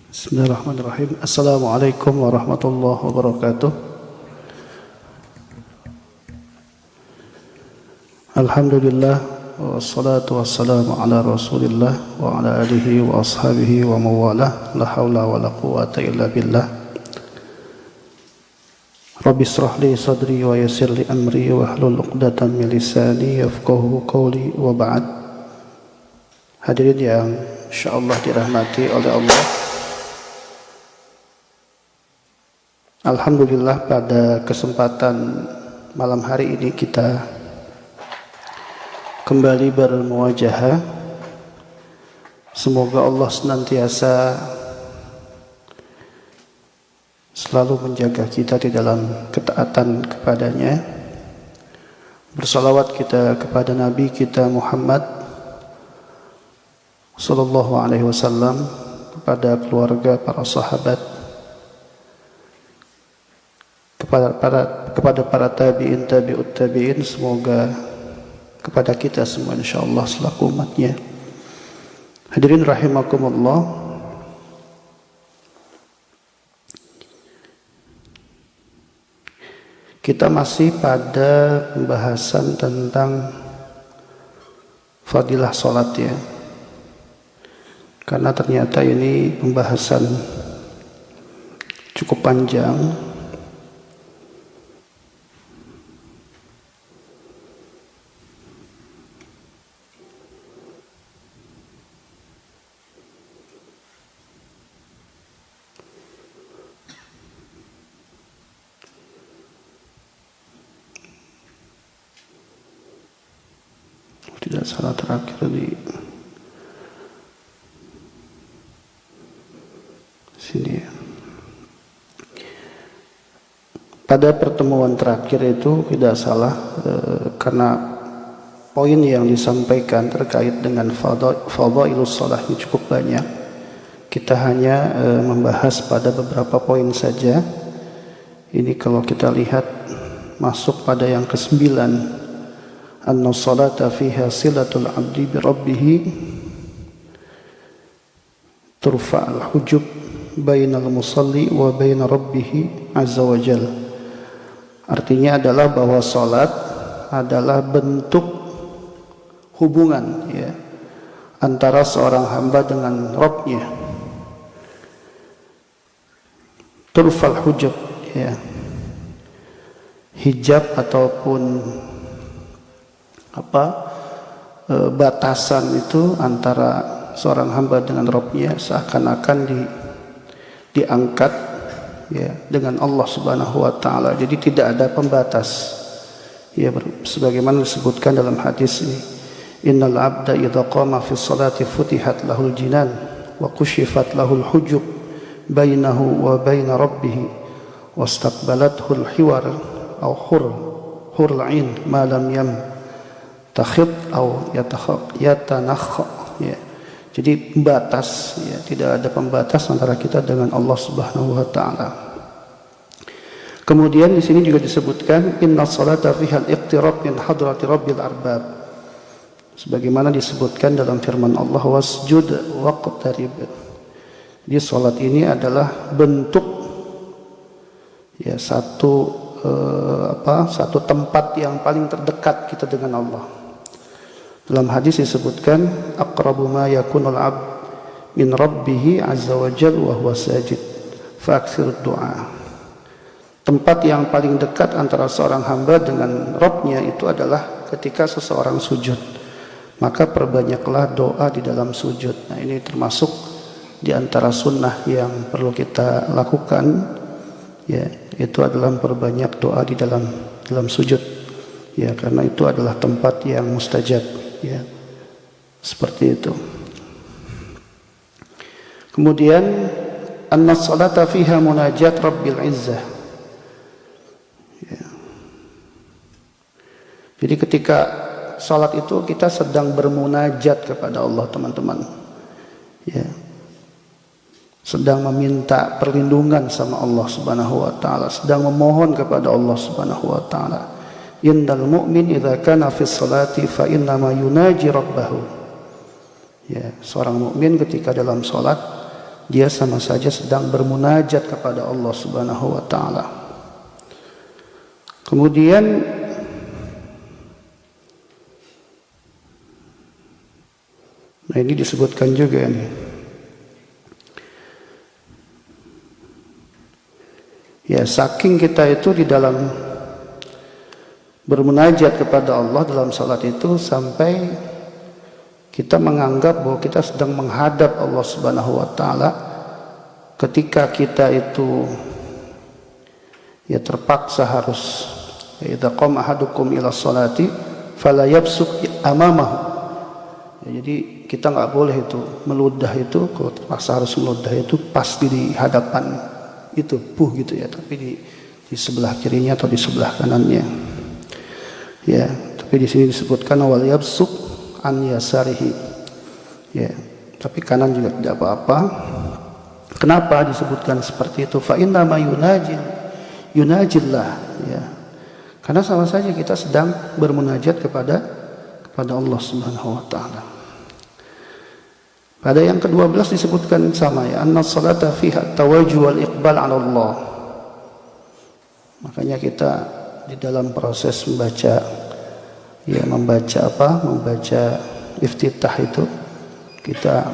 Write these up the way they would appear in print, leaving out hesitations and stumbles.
Bismillahirrahmanirrahim. Assalamualaikum warahmatullahi wabarakatuh. Alhamdulillah wassalatu wassalamu ala Rasulillah wa ala alihi wa ashabihi wa mawalah. La haula wa la quwata illa billah. Rabbi israh li sadri wa yassir li amri wa hlul 'uqdatam min lisani yafqahu qawli wa ba'd. Hadirin yang insyaallah dirahmati oleh Allah. Alhamdulillah pada kesempatan malam hari ini kita kembali bermuwajahah. Semoga Allah senantiasa selalu menjaga kita di dalam ketaatan kepadanya. Bersalawat kita kepada Nabi kita Muhammad sallallahu alaihi wasallam, kepada keluarga, para sahabat, kepada para tabi'in, tabi'ut tabi'in, semoga kepada kita semua insyaallah selaku umatnya. Hadirin rahimakumullah, kita masih pada pembahasan tentang fadilah salat ya. Karena ternyata ini pembahasan cukup panjang. Tidak salah terakhir di sini ya. Pada pertemuan terakhir itu tidak salah karena poin yang disampaikan terkait dengan fadhailus shalah ini cukup banyak. Kita hanya membahas pada beberapa poin saja. Ini kalau kita lihat masuk pada yang ke-9, anna salata fiha silatul abdi bi rabbih turfa'al hujub bainal musalli wa bain rabbih azza wa jal. Artinya adalah bahwa salat adalah bentuk hubungan ya antara seorang hamba dengan Rabb-nya. Turfa'al hujub ya, hijab ataupun batasan itu antara seorang hamba dengan Rabb-nya seakan-akan diangkat ya dengan Allah Subhanahu wa taala. Jadi tidak ada pembatas. Ya, sebagaimana disebutkan dalam hadis ini, innal abda idza qama fi sholati futihat lahul jinan wa kushifat lahul hujub bainahu wa bain rabbih wastaqbalathu al-hiwar aw hurul ain ma lam yam takhid aw yatanakha ya. Jadi pembatas ya, tidak ada pembatas antara kita dengan Allah Subhanahu wa taala. Kemudian di sini juga disebutkan inna salata fiha al-iqtirab min hadrati rabbil arbab. Sebagaimana disebutkan dalam firman Allah wasjud waqtarib. Jadi salat ini adalah bentuk ya satu tempat yang paling terdekat kita dengan Allah. Dalam hadis disebutkan aqrabu ma yakunul 'abd min rabbih azza wa jalla wa huwa sajid fa aktsirud du'a. Tempat yang paling dekat antara seorang hamba dengan Rabb-nya itu adalah ketika seseorang sujud. Maka perbanyaklah doa di dalam sujud. Nah, ini termasuk di antara sunnah yang perlu kita lakukan ya, itu adalah memperbanyak doa di dalam sujud. Ya, karena itu adalah tempat yang mustajab. Ya, seperti itu. Kemudian anna salata fiha munajat rabbil izzah ya. Jadi ketika salat itu kita sedang bermunajat kepada Allah teman-teman ya, sedang meminta perlindungan sama Allah Subhanahu wa taala, sedang memohon kepada Allah Subhanahu wa taala. Innal mu'min idza kana fi sholati fa inna ma yunaji rabbahu. Ya, seorang mukmin ketika dalam salat dia sama saja sedang bermunajat kepada Allah Subhanahu wa taala. Kemudian nah ini disebutkan juga nih. Ya, saking kita itu di dalam bermunajat kepada Allah dalam salat itu sampai kita menganggap bahwa kita sedang menghadap Allah Subhanahu wa taala. Ketika kita itu ya terpaksa harus idza qama ahadukum ila sholati fala yabsuq amamahu. Ya, jadi kita nggak boleh itu meludah itu, kalau terpaksa harus meludah itu pas di hadapan itu gitu ya, tapi di sebelah kirinya atau di sebelah kanannya. Ya, tapi di sini disebutkan wal yabsuq an yasarihi. Ya, tapi kanan juga tidak apa-apa. Kenapa disebutkan seperti itu? Fa inna ma yunajillah, ya. Karena sama saja kita sedang bermunajat kepada Allah Subhanahu wa taala. Pada yang ke-12 disebutkan sama ya, anna salata fiha tawajjuh wal iqbal 'ala Allah. Makanya kita di dalam proses membaca iftitah itu kita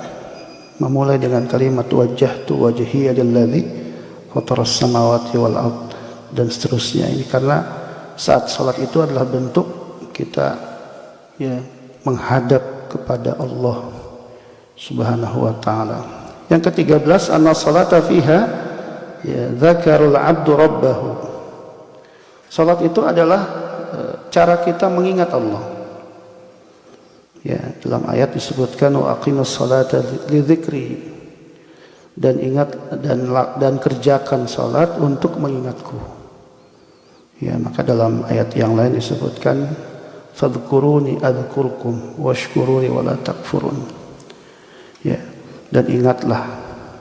memulai dengan kalimat wajjahtu wajhiya lilladzi fataras samawati wal ard dan seterusnya. Ini karena saat salat itu adalah bentuk kita ya menghadap kepada Allah Subhanahu wa taala. Yang ke-13 anna salata fiha ya dzakarul 'abdu rabbahu. Salat itu adalah cara kita mengingat Allah. Ya, dalam ayat disebutkan wa aqimus salata li dzikri, dan ingat dan kerjakan salat untuk mengingatku. Ya, maka dalam ayat yang lain disebutkan fadhkuruni adzkurkum washkuruni wala takfurun. Ya, dan ingatlah,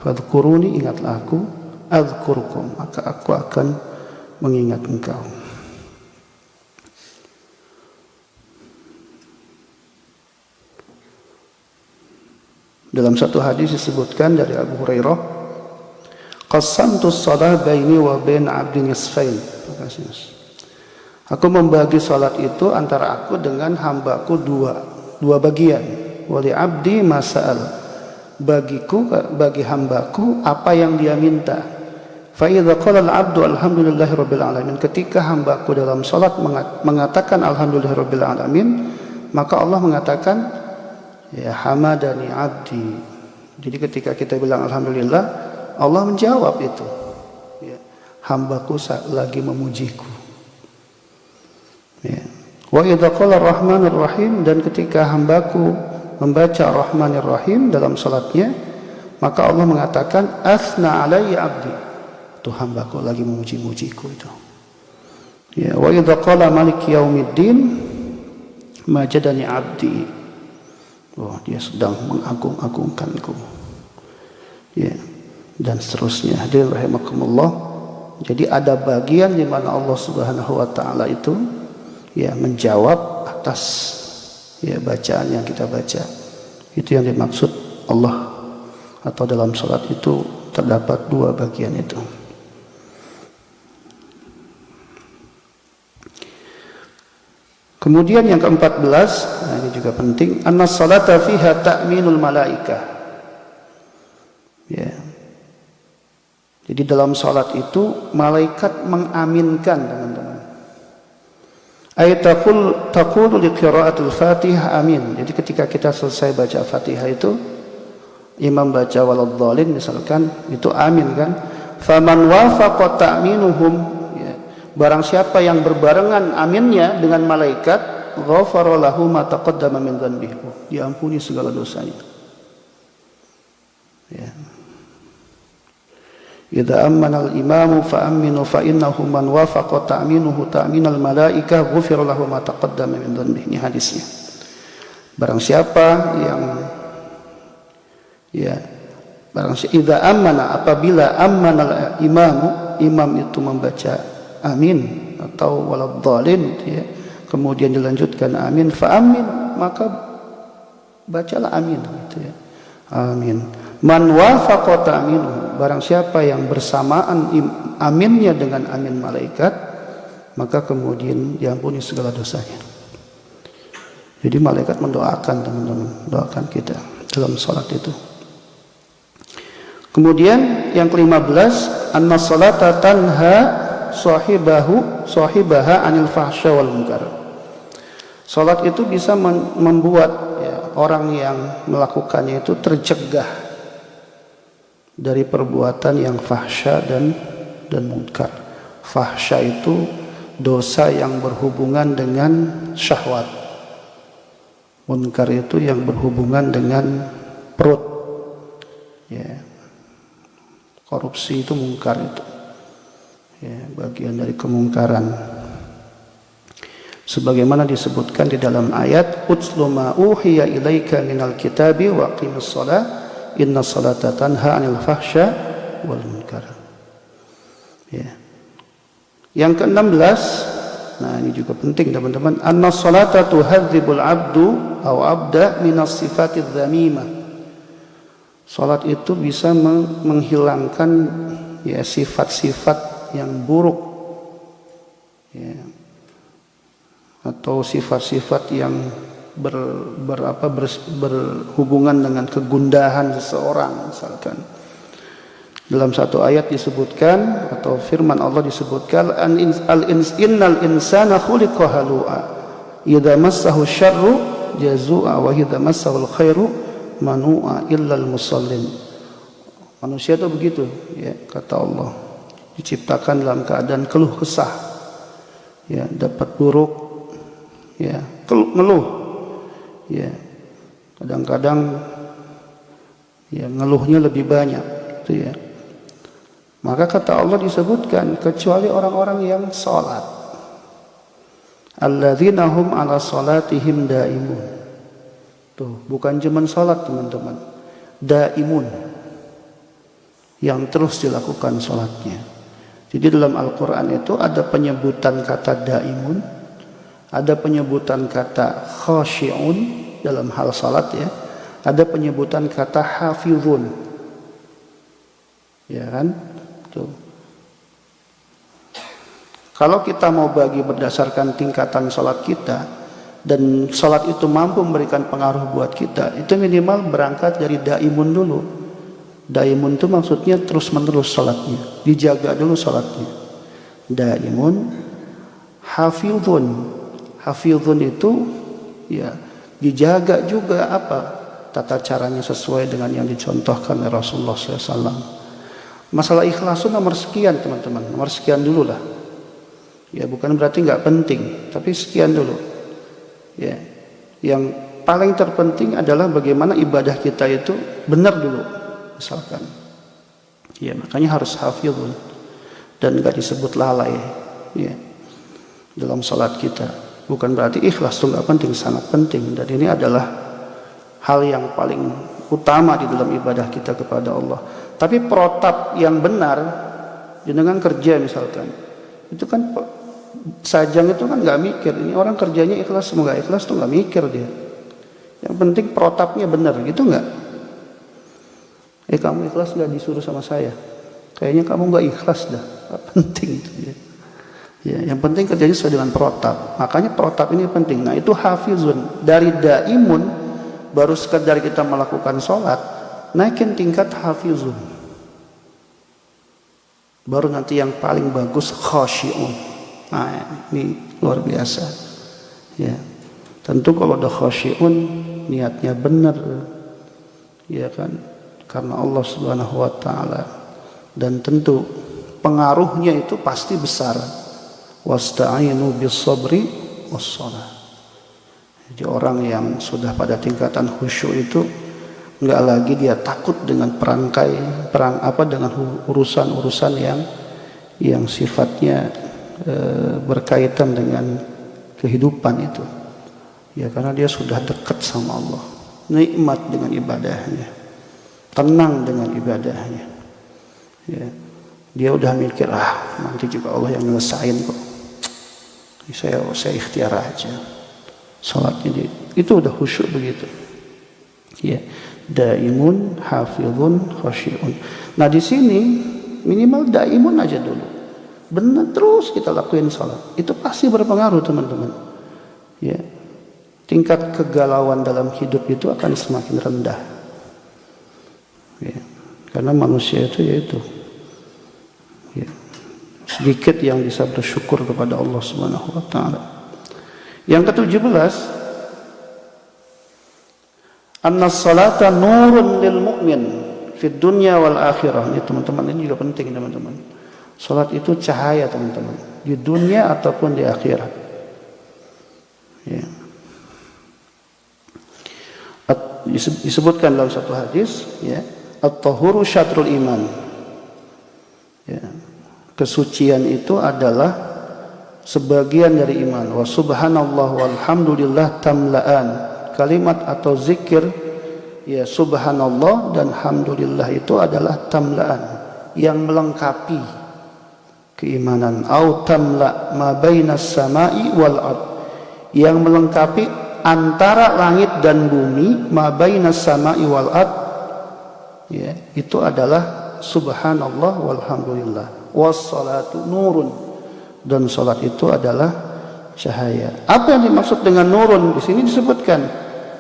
fadhkuruni, ingatlah aku, adzkurkum, maka aku akan mengingat engkau. Dalam satu hadis disebutkan dari Abu Hurairah, qassamtu shalah baini wa bain 'abdi nisfain. Aku membagi salat itu antara aku dengan hambaku dua bagian. Wali 'abdi masa'al. Bagi hambaku apa yang dia minta. Fa idza qala al-'abdu alhamdulillahirabbil alamin, ketika hambaku dalam salat mengatakan alhamdulillahirabbil alamin, maka Allah mengatakan ya hamadani abdi. Jadi ketika kita bilang alhamdulillah, Allah menjawab itu. Ya, hambaku lagi memujiku. Ya. Wa idza qala ar-rahmanir rahim, dan ketika hambaku membaca ar-rahmanir rahim dalam salatnya, maka Allah mengatakan asna alayya abdi. Itu hambaku lagi memuji-mujiku itu. Ya, wa idza qala maliki yaumiddin majadani abdi. Oh, dia sedang mengagung-agungkanku. Ya, dan seterusnya. Hadirin rahimakumullah. Jadi ada bagian di mana Allah Subhanahu wa taala itu ya menjawab atas ya bacaan yang kita baca. Itu yang dimaksud Allah, atau dalam salat itu terdapat dua bagian itu. Kemudian yang ke-14, nah ini juga penting, anna salata fiha ta'minul malaikah. Ya. Jadi dalam salat itu malaikat mengaminkan, teman-teman. Taqulu li qira'atil Fatihah amin. Jadi ketika kita selesai baca Fatihah itu, imam baca waladhdallin misalkan, itu amin kan? Faman wafaqa ta'minuhum, barang siapa yang berbarengan aminnya dengan malaikat, ghafara lahu ma taqaddama min dhanbihi, diampuni segala dosanya. Ya. Idza ammana al-imamu fa aminu fa innahu man wafaqa ta'minuhu ta'minal malaikah ghufira lahu ma taqaddama min dhanbihi. Ini hadisnya. Barang siapa yang idza ammana, apabila ammana al-imamu, imam itu membaca amin atau waladhdallin ya, kemudian dilanjutkan amin, fa amin, maka bacalah amin gitu ya. Amin. Man wafaqata minhu, barang siapa yang bersamaan aminnya dengan amin malaikat, maka kemudian diampuni segala dosanya. Jadi malaikat mendoakan teman-teman, doakan kita dalam salat itu. Kemudian yang ke-15, anna salata tanha sahibaha anil fahsya wal munkar. Salat itu bisa membuat orang yang melakukannya itu tercegah dari perbuatan yang fahsya dan munkar. Fahsya itu dosa yang berhubungan dengan syahwat. Munkar itu yang berhubungan dengan perut. Ya. Korupsi itu munkar itu. Ya, bagian dari kemungkaran. Sebagaimana disebutkan di dalam ayat utlu ma uhiya ilaika minal kitabi wa aqimus shalah inna salata tanha 'anil fahsya wal munkar. Ya. Yang ke-16, nah ini juga penting teman-teman, anna salata tuhadzibul abdu aw abda minas sifatidz dzamimah. Salat itu bisa menghilangkan sifat-sifat yang buruk. Ya. Atau sifat-sifat yang berhubungan dengan kegundahan seseorang misalkan. Dalam satu ayat disebutkan atau firman Allah disebutkan innal insana khuliqa halu'a idza massahu syarru jazua wa idza massahu khairu manu'a illal musallin. Manusia itu begitu ya, kata Allah, diciptakan dalam keadaan keluh kesah. Ya, dapat buruk ya, ngeluh ya, kadang-kadang ya ngeluhnya lebih banyak itu ya. Maka kata Allah disebutkan kecuali orang-orang yang salat, alladzina hum ala salatihim daimun. Tuh, bukan cuma salat teman-teman, daimun, yang terus dilakukan salatnya. Jadi dalam Al-Quran itu ada penyebutan kata daimun, ada penyebutan kata khashi'un dalam hal salat ya, ada penyebutan kata hafizun, ya kan? Tuh. Kalau kita mau bagi berdasarkan tingkatan salat kita dan salat itu mampu memberikan pengaruh buat kita, itu minimal berangkat dari daimun dulu. Daimun itu maksudnya terus menerus salatnya, dijaga dulu salatnya. Daimun, hafizun. Hafizun itu ya dijaga juga tata caranya sesuai dengan yang dicontohkan oleh Rasulullah SAW. Masalah ikhlas itu nomor sekian teman-teman, nomor sekian dulu lah. Ya bukan berarti nggak penting, tapi sekian dulu. Ya, yang paling terpenting adalah bagaimana ibadah kita itu benar dulu, misalkan. Ya makanya harus hafizun dan nggak disebut lalai. Ya, dalam salat kita. Bukan berarti ikhlas itu nggak penting, sangat penting. Dan ini adalah hal yang paling utama di dalam ibadah kita kepada Allah. Tapi protap yang benar, jenengan kerja misalkan, itu kan sajang itu kan nggak mikir. Ini orang kerjanya ikhlas, semoga ikhlas tuh nggak mikir dia. Yang penting protapnya benar, gitu nggak? Kamu ikhlas nggak disuruh sama saya? Kayaknya kamu nggak ikhlas dah. Gak penting itu ya. Ya, yang penting kerjanya sesuai dengan protap. Makanya protap ini penting. Nah itu hafizun. Dari daimun, baru sekedar kita melakukan sholat, naikin tingkat hafizun. Baru nanti yang paling bagus khasyi'un. Nah ini luar biasa. Ya, tentu kalau udah khasyi'un, niatnya benar, ya kan? Karena Allah Subhanahu Wa Taala. Dan tentu pengaruhnya itu pasti besar. Wasta'inu bis-sabri was-shalah. Jadi orang yang sudah pada tingkatan khusyuk itu enggak lagi dia takut dengan dengan urusan-urusan yang sifatnya berkaitan dengan kehidupan itu. Ya karena dia sudah dekat sama Allah, nikmat dengan ibadahnya, tenang dengan ibadahnya. Ya. Dia udah mikir nanti juga Allah yang nyelesain kok. Saya ikhtiar aja. Salatnya itu udah khusyuk begitu. Ya, daimun, hafizun, khasyi'un. Nah, di sini minimal daimun aja dulu. Benar terus kita lakuin salat. Itu pasti berpengaruh, teman-teman. Ya. Tingkat kegalauan dalam hidup itu akan semakin rendah. Ya. Karena manusia itu yaitu ya, sedikit yang bisa bersyukur kepada Allah Subhanahu wa taala. Yang ke-17, anna salata nurun lil mu'min fid dunya wal akhirah. Ini teman-teman, ini juga penting teman-teman. Salat itu cahaya teman-teman, di dunia ataupun di akhirat. Ya. Disebutkan dalam satu hadis, ya, at-tahuru syatrul iman. Ya. Kesucian itu adalah sebagian dari iman. Wa subhanallah walhamdulillah tamla'an. Kalimat atau zikir, ya, subhanallah dan alhamdulillah itu adalah tamla'an, yang melengkapi keimanan. Au tamla ma bainas sama'i wal ard, yang melengkapi antara langit dan bumi. Ma bainas sama'i wal ard, ya, itu adalah subhanallah walhamdulillah. Wassalatu nurun, dan salat itu adalah cahaya. Apa yang dimaksud dengan nurun? Di sini disebutkan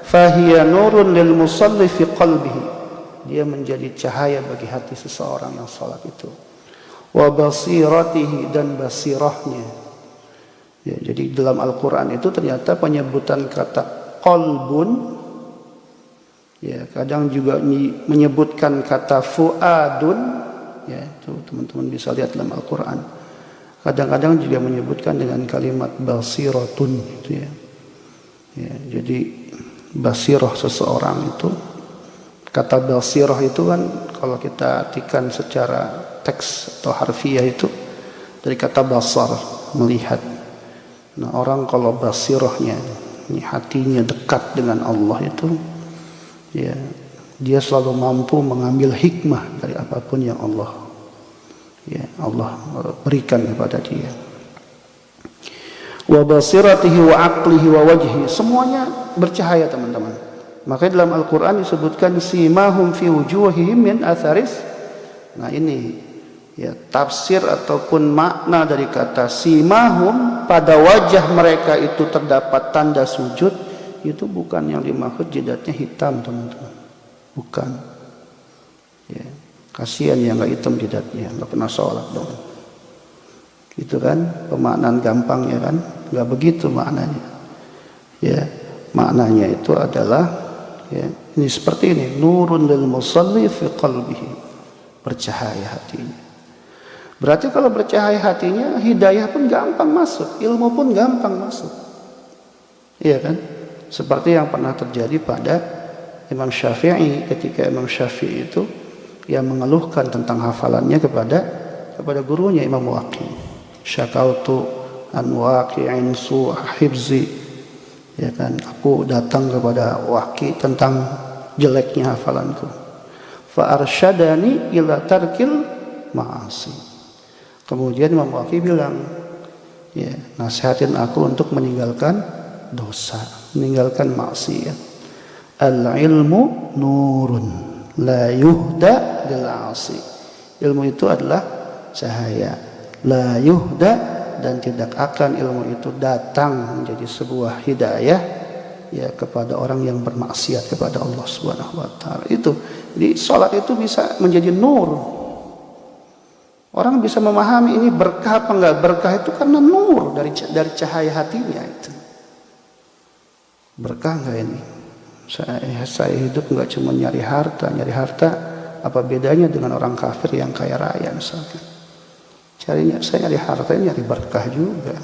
fahiya nurun lil musalli fi qalbihi, dia menjadi cahaya bagi hati seseorang yang salat itu. Wa basiratihi, dan basirahnya. Ya, jadi dalam Al-Quran itu ternyata penyebutan kata qalbun, ya, kadang juga menyebutkan kata fuadun, ya, itu teman-teman bisa lihat dalam Al-Quran. Kadang-kadang juga menyebutkan dengan kalimat basiratun, gitu ya. Ya, jadi basirah seseorang itu, kata basirah itu kan kalau kita artikan secara teks atau harfiah itu dari kata basar, melihat. Nah, orang kalau basirahnya, ini hatinya dekat dengan Allah itu, ya, dia selalu mampu mengambil hikmah dari apapun yang Allah, ya, Allah berikan kepada dia. Wa basiratihi wa aqlihi wa wajhi, semuanya bercahaya teman-teman. Makanya dalam Al-Quran disebutkan simahum fi wujuhihim min atharis. Nah, ini ya tafsir ataupun makna dari kata simahum, pada wajah mereka itu terdapat tanda sujud. Itu bukan yang dimaksud jidatnya hitam teman-teman, bukan. Ya, kasihan yang nggak hitam jidatnya, nggak pernah sholat dong. Itu kan pemaknaan gampang, ya kan? Nggak begitu maknanya. Ya, maknanya itu adalah, ya, ini seperti ini, nurun lil musalli fi qalbihi, bercahaya hatinya. Berarti kalau bercahaya hatinya, hidayah pun gampang masuk, ilmu pun gampang masuk. Iya kan? Seperti yang pernah terjadi pada Imam Syafi'i, ketika Imam Syafi'i itu yang mengeluhkan tentang hafalannya kepada gurunya Imam Waqi. Syakautu an waqi'in su'a hifzi, ya kan, aku datang kepada Waqi tentang jeleknya hafalanku. Fa arsyadani ila tarkil ma'asi. Kemudian Imam Waqi bilang, ya, nasihatin aku untuk meninggalkan dosa, meninggalkan maksiat. Al-ilmu nurun la yuhda lil 'asi. Ilmu itu adalah cahaya, la yuhda, dan tidak akan ilmu itu datang menjadi sebuah hidayah, ya, kepada orang yang bermaksiat kepada Allah Subhanahu wa taala. Itu di salat itu bisa menjadi nur. Orang bisa memahami ini berkah apa enggak. Berkah itu karena nur dari cahaya hatinya itu. Berkah enggak ini? Saya hidup enggak cuma nyari harta. Nyari harta apa bedanya dengan orang kafir yang kaya raya misalnya? Saya nyari harta, nyari berkah juga.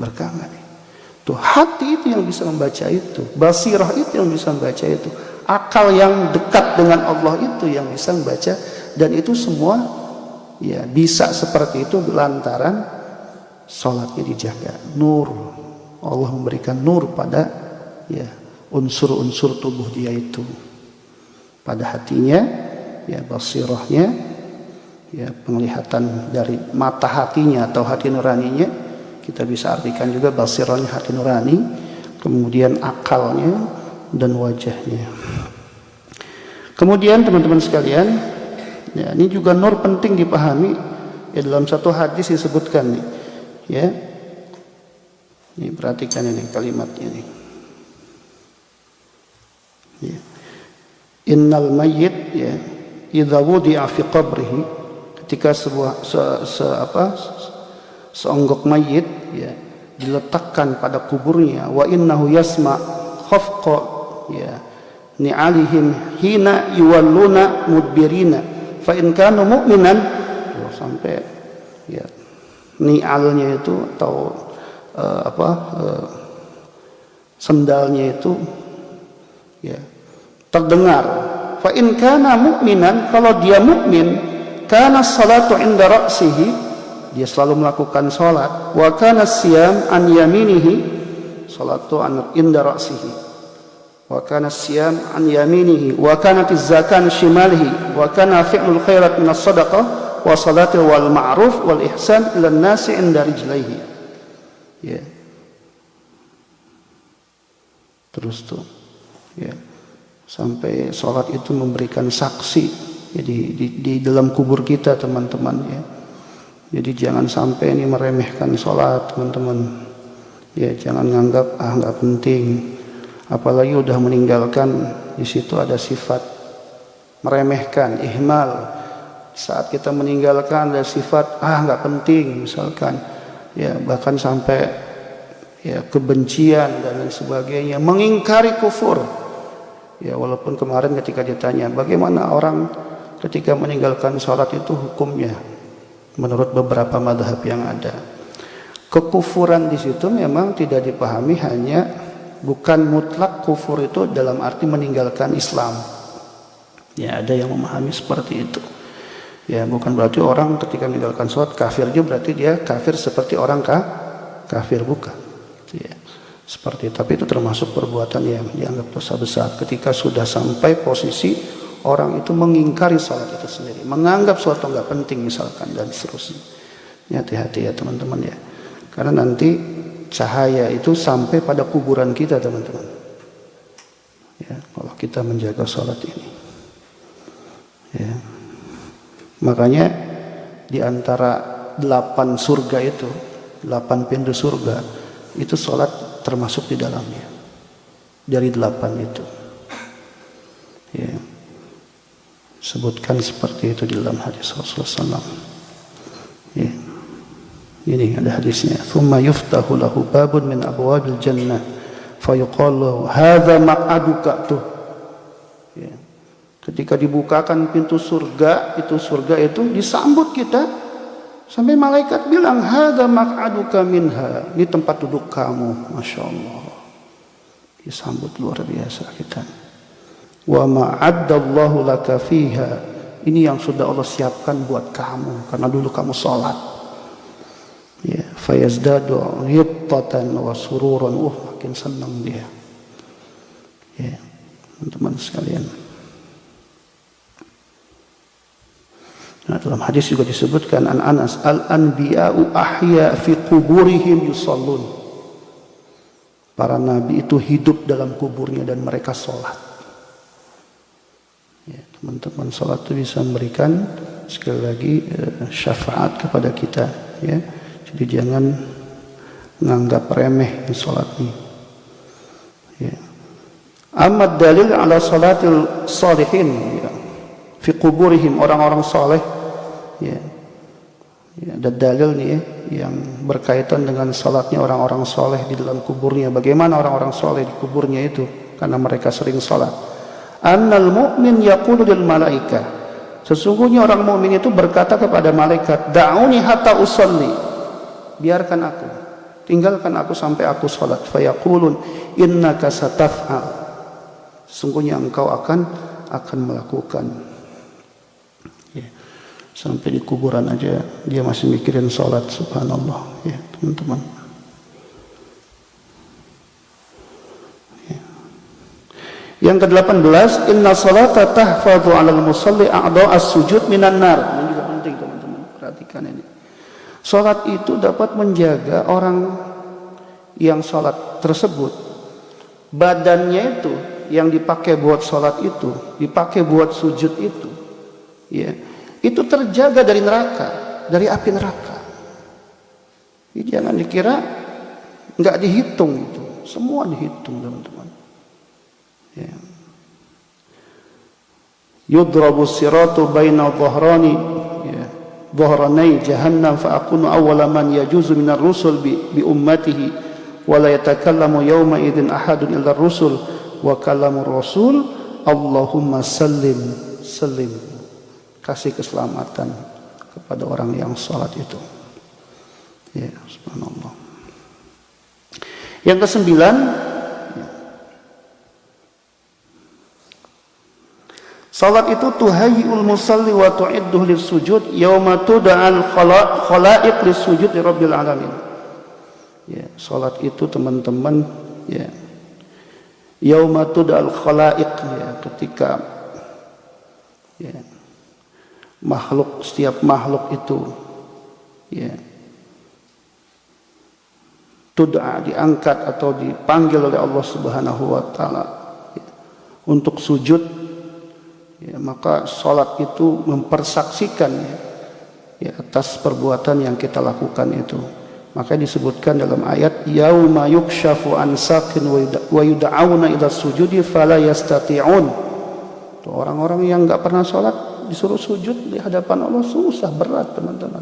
Berkah enggak nih? Tuh, hati itu yang bisa membaca itu. Basirah itu yang bisa membaca itu. Akal yang dekat dengan Allah itu yang bisa membaca. Dan itu semua, ya, bisa seperti itu lantaran salatnya dijaga. Nur, Allah memberikan nur pada, ya, unsur-unsur tubuh dia itu, pada hatinya, ya, basirahnya, ya, penglihatan dari mata hatinya atau hati nuraninya, kita bisa artikan juga basirahnya hati nurani, kemudian akalnya dan wajahnya. Kemudian teman-teman sekalian, ya, ini juga nur penting dipahami. Ya, dalam satu hadis disebutkan nih, ya. Ini perhatikan ini kalimatnya nih. Ya. Innal mayyit, ya, idza wudi'a fi qabrihi, ketika seonggok mayit, ya, diletakkan pada kuburnya, wa innahu yasma khafqa, ya, ni'alihim hina yuwalluna mudbirina fa in kanu mu'minan, sampai ya ni'alnya itu atau sendalnya itu, ya, terdengar. Fa in kana mu'minan, kalau dia mukmin, kana salatu inda ra'sihi, dia selalu melakukan salat, wa kana siyam an yaminihi, salatu inda ra'sihi, wa kana siyam an yaminihi, wa kanat az-zakat shimalihi, wa kana fi'lul khairat min as-sadaqah wa salatul wal ma'ruf wal ihsan ila nasi inda rijlaihi. Ya. Terus tuh, ya, sampai salat itu memberikan saksi, ya, di dalam kubur kita, teman-teman, ya. Jadi jangan sampai ini meremehkan salat, teman-teman. Ya, jangan nganggap nggak penting. Apalagi udah meninggalkan, di situ ada sifat meremehkan, ihmal. Saat kita meninggalkan ada sifat nggak penting, misalkan, ya, bahkan sampai, ya, kebencian dan lain sebagainya, mengingkari kufur. Ya, walaupun kemarin ketika ditanya bagaimana orang ketika meninggalkan sholat itu hukumnya, menurut beberapa madhab yang ada, kekufuran di situ memang tidak dipahami hanya, bukan mutlak kufur itu dalam arti meninggalkan Islam. Ya, ada yang memahami seperti itu. Ya, bukan berarti orang ketika meninggalkan sholat kafir juga, berarti dia kafir seperti orang kafir, bukan. Ya, seperti itu. Tapi itu termasuk perbuatan yang dianggap dosa besar ketika sudah sampai posisi orang itu mengingkari sholat itu sendiri, menganggap sholat itu nggak penting misalkan, dan seterusnya. Ya, hati-hati ya teman-teman, ya, karena nanti cahaya itu sampai pada kuburan kita, teman-teman. Ya, kalau kita menjaga sholat ini, ya. Makanya di antara 8 surga itu, 8 pintu surga itu sholat termasuk di dalamnya. Dari 8 itu, ya, sebutkan seperti itu di dalam hadis Rasulullah SAW. Ya. Ini ada hadisnya. Thumma yuftahu lahu babun min abwabil jannah fayuqalu hadza maq'aduka tuh. Ya. Ketika dibukakan pintu surga itu disambut kita sampai malaikat bilang hadza maq'aduka minha, ini tempat duduk kamu. Masya Allah, disambut luar biasa kita. Wa ma'addallahu laka fiha, ini yang sudah Allah siapkan buat kamu karena dulu kamu sholat. Ya, fayazdadu ghibtatan wa sururan, makin senang dia. Ya, teman-teman sekalian. Nah, dalam hadis juga disebutkan an Anas, al-anbiya'u ahya fi quburihim yusallun. Para nabi itu hidup dalam kuburnya dan mereka sholat. Ya, teman-teman, sholat itu bisa memberikan sekali lagi syafaat kepada kita, ya. Jadi jangan menganggap remeh sholat ini. Ya. Ahmad dalil ala salatil salihin, ya, fi kuburihim, orang-orang saleh. Ya. Ya, ada dalil nih, ya, yang berkaitan dengan salatnya orang-orang saleh di dalam kuburnya. Bagaimana orang-orang saleh di kuburnya itu? Karena mereka sering salat. Annal mu'min yaqulu lil malaika, sesungguhnya orang mukmin itu berkata kepada malaikat, da'uni hatta usalli, biarkan aku, tinggalkan aku sampai aku salat. Fayaqulun innaka sataf'al, sesungguhnya engkau akan melakukan. Ya. Sampai di kuburan aja dia masih mikirin salat, subhanallah, ya teman-teman. Yang ke-18, inna salata tahfadhu 'alal musalli a'dha as-sujud minan nar. Ini juga penting, teman-teman, perhatikan ini. Salat itu dapat menjaga orang yang salat tersebut, badannya itu yang dipakai buat sholat itu, dipakai buat sujud itu, ya, itu terjaga dari neraka, dari api neraka. Jadi jangan dikira nggak dihitung itu, semua dihitung teman-teman. Ya. Yudrabu siratu baina dhahrani, ya, dhahranai jahannam fa akunu awwala man yajuzu minar rusul bi ummatihi wa la yatakallamu yawma idzin ahadun illa rusul wa kalamur rasul Allahumma sallim sallim. Kasih keselamatan kepada orang yang salat itu. Ya, subhanallah. Yang kesembilan, salat itu tuhayyul musalli wa tu'idduhu lis-sujud yauma tud'al khalaiq lis-sujud li rabbil alamin. Ya, salat itu teman-teman, ya, yauma tud'al khalaiq, ya, ketika, ya, makhluk, setiap makhluk itu, ya, tud'a, diangkat atau dipanggil oleh Allah Subhanahu wa taala, ya, untuk sujud, ya, maka salat itu mempersaksikan, ya, atas perbuatan yang kita lakukan itu. Maka disebutkan dalam ayat yauma yukshafu an saqin wa yud'auna ila sujudi fala yastati'un. Orang-orang yang enggak pernah salat disuruh sujud di hadapan Allah susah, berat teman-teman.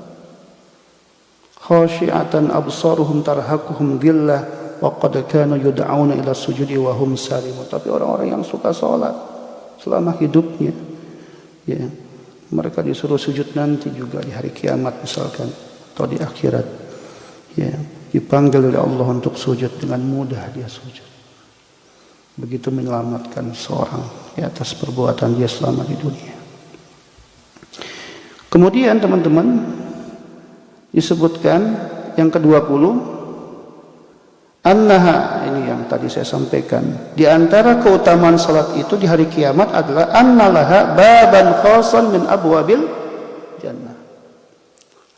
Khashi'atan absaruhum tarhaquhum dhillah wa qad kanu yud'auna ila sujudi wa hum salimun. Tapi orang-orang yang suka salat selama hidupnya, ya, mereka disuruh sujud nanti juga di hari kiamat misalkan, atau di akhirat, ya, dipanggil oleh Allah untuk sujud, dengan mudah dia sujud. Begitu menyelamatkan seorang, ya, atas perbuatan dia selama di dunia. Kemudian teman-teman disebutkan yang ke-20, annaha, ini yang tadi saya sampaikan, di antara keutamaan salat itu di hari kiamat adalah annalaha baban khasan min abwabil jannah.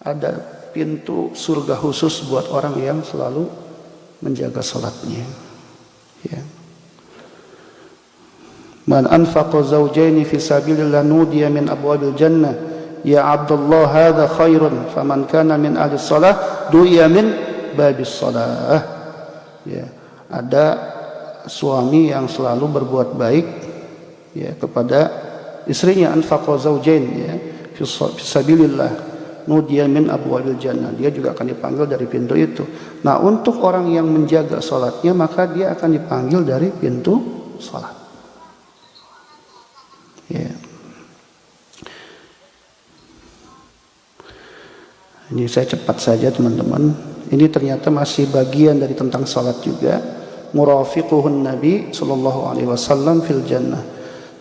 Ada pintu surga khusus buat orang yang selalu menjaga salatnya, ya. Man anfaqa zawjaini fi sabilillah nudiya min abwabil jannah ya Abdullah hadza khairun faman kana min ahli shalah du'iya min babis shalah. Ya, ada suami yang selalu berbuat baik, ya, kepada istrinya, anfaqa zawjain, ya, fi sabilillah nudiya min abwabil jannah, dia juga akan dipanggil dari pintu itu. Nah, untuk orang yang menjaga salatnya maka dia akan dipanggil dari pintu salat. Ya. Ini saya cepat saja teman-teman. Ini ternyata masih bagian dari tentang salat juga. Murafiquhun Nabi sallallahu alaihi wasallam fil jannah.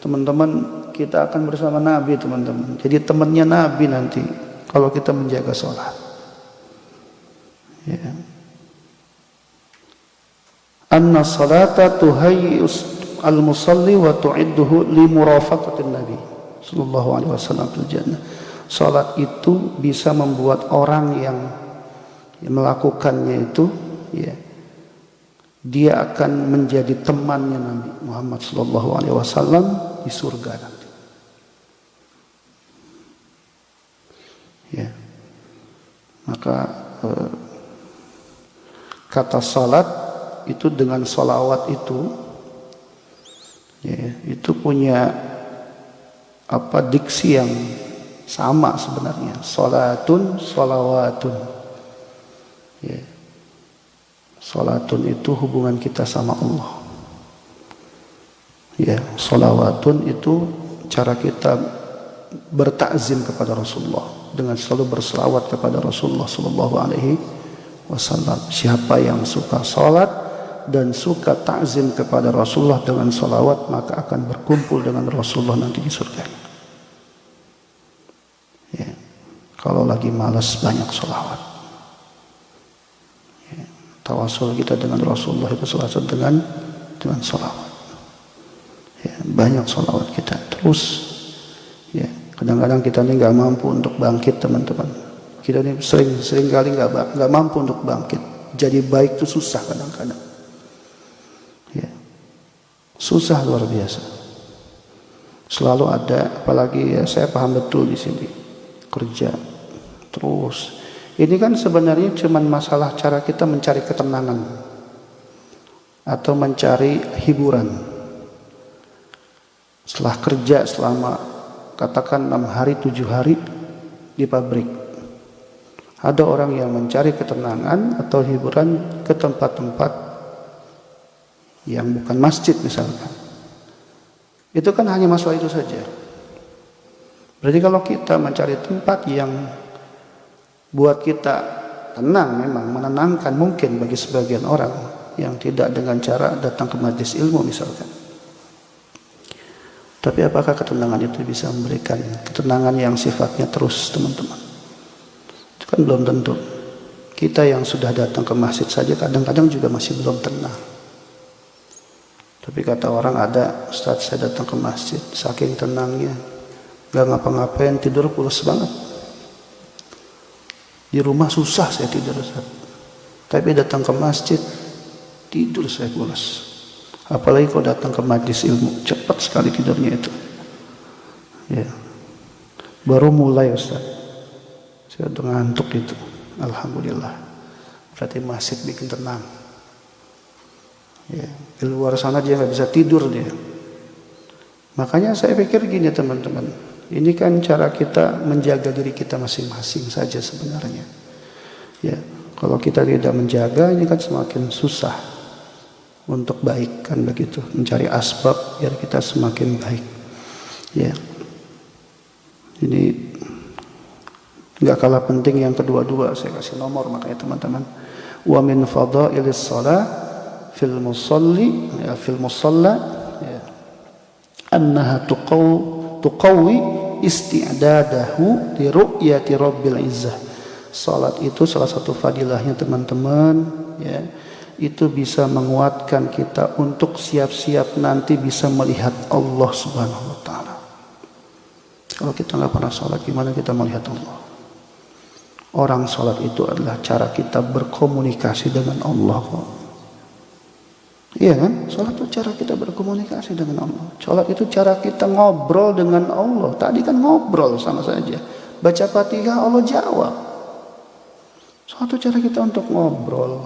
Teman-teman, kita akan bersama Nabi teman-teman. Jadi temannya Nabi nanti kalau kita menjaga salat. Ya. Anna salata tuhayyus al-musalli wa tu'idduhu li murafaqatin Nabi sallallahu alaihi wasallam fil jannah. Salat itu bisa membuat orang yang melakukannya itu, ya, dia akan menjadi temannya Nabi Muhammad sallallahu alaihi wasallam di surga nanti. Ya. Maka kata salat itu dengan salawat itu, ya, itu punya apa, diksi yang sama sebenarnya. Salatun, salawatun, ya. Salatun itu hubungan kita sama Allah, ya. Salawatun itu cara kita bertakzim kepada Rasulullah dengan selalu berselawat kepada Rasulullah sallallahu alaihi wasallam. Siapa yang suka salat dan suka takzim kepada Rasulullah dengan salawat, maka akan berkumpul dengan Rasulullah nanti di surga. Ya. Kalau lagi malas banyak salawat. Ya. Tawasul kita dengan Rasulullah itu tawasul dengan salawat. Ya. Banyak salawat kita terus. Ya. Kadang-kadang kita ini nggak mampu untuk bangkit teman-teman. Kita ini sering kali nggak mampu untuk bangkit. Jadi baik itu susah kadang-kadang. Ya. susah luar biasa. Selalu ada, apalagi ya saya paham betul di sini kerja terus. Ini kan sebenarnya cuma masalah cara kita mencari ketenangan atau mencari hiburan. Setelah kerja selama katakan 6 hari 7 hari di pabrik, ada orang yang mencari ketenangan atau hiburan ke tempat-tempat yang bukan masjid misalkan. Itu kan hanya masalah itu saja. Berarti kalau kita mencari tempat yang buat kita tenang, memang menenangkan mungkin bagi sebagian orang yang tidak dengan cara datang ke majelis ilmu misalkan. Tapi apakah ketenangan itu bisa memberikan ketenangan yang sifatnya terus, teman-teman? Itu kan belum tentu. Kita yang sudah datang ke masjid saja kadang-kadang juga masih belum tenang. Tapi kata orang ada, Ustaz saya datang ke masjid saking tenangnya, gak ngapa-ngapain, tidur pulas banget. Di rumah susah saya tidur, Ustaz. Tapi datang ke masjid tidur saya pulas. Apalagi kalau datang ke majelis ilmu, cepat sekali tidurnya itu. Ya. Baru mulai, Ustaz, saya udah ngantuk itu. Alhamdulillah. Berarti masjid bikin tenang. Ya. Di luar sana dia nggak bisa tidur dia. Makanya saya pikir gini teman-teman. Ini kan cara kita menjaga diri kita masing-masing saja sebenarnya. Ya, kalau kita tidak menjaga, ini kan semakin susah untuk baik kan begitu. Mencari asbab biar kita semakin baik. Ya, ini nggak kalah penting yang kedua-dua. Saya kasih nomor makanya teman-teman. Wa min fadailis shalah fil musalli, ya, fil musalla, ya, annaha tuqawwi isti'dadahu li ru'yati rabbil izzah. Salat itu salah satu fadilahnya teman-teman, ya, itu bisa menguatkan kita untuk siap-siap nanti bisa melihat Allah Subhanahu wa taala. Kalau kita nggak pernah salat, gimana kita melihat Allah? Orang salat itu adalah cara kita berkomunikasi dengan Allah. Iya kan? Salat itu cara kita berkomunikasi dengan Allah. Salat itu cara kita ngobrol dengan Allah. Tadi kan ngobrol sama saja. Baca Fatihah Allah jawab. Salat itu cara kita untuk ngobrol.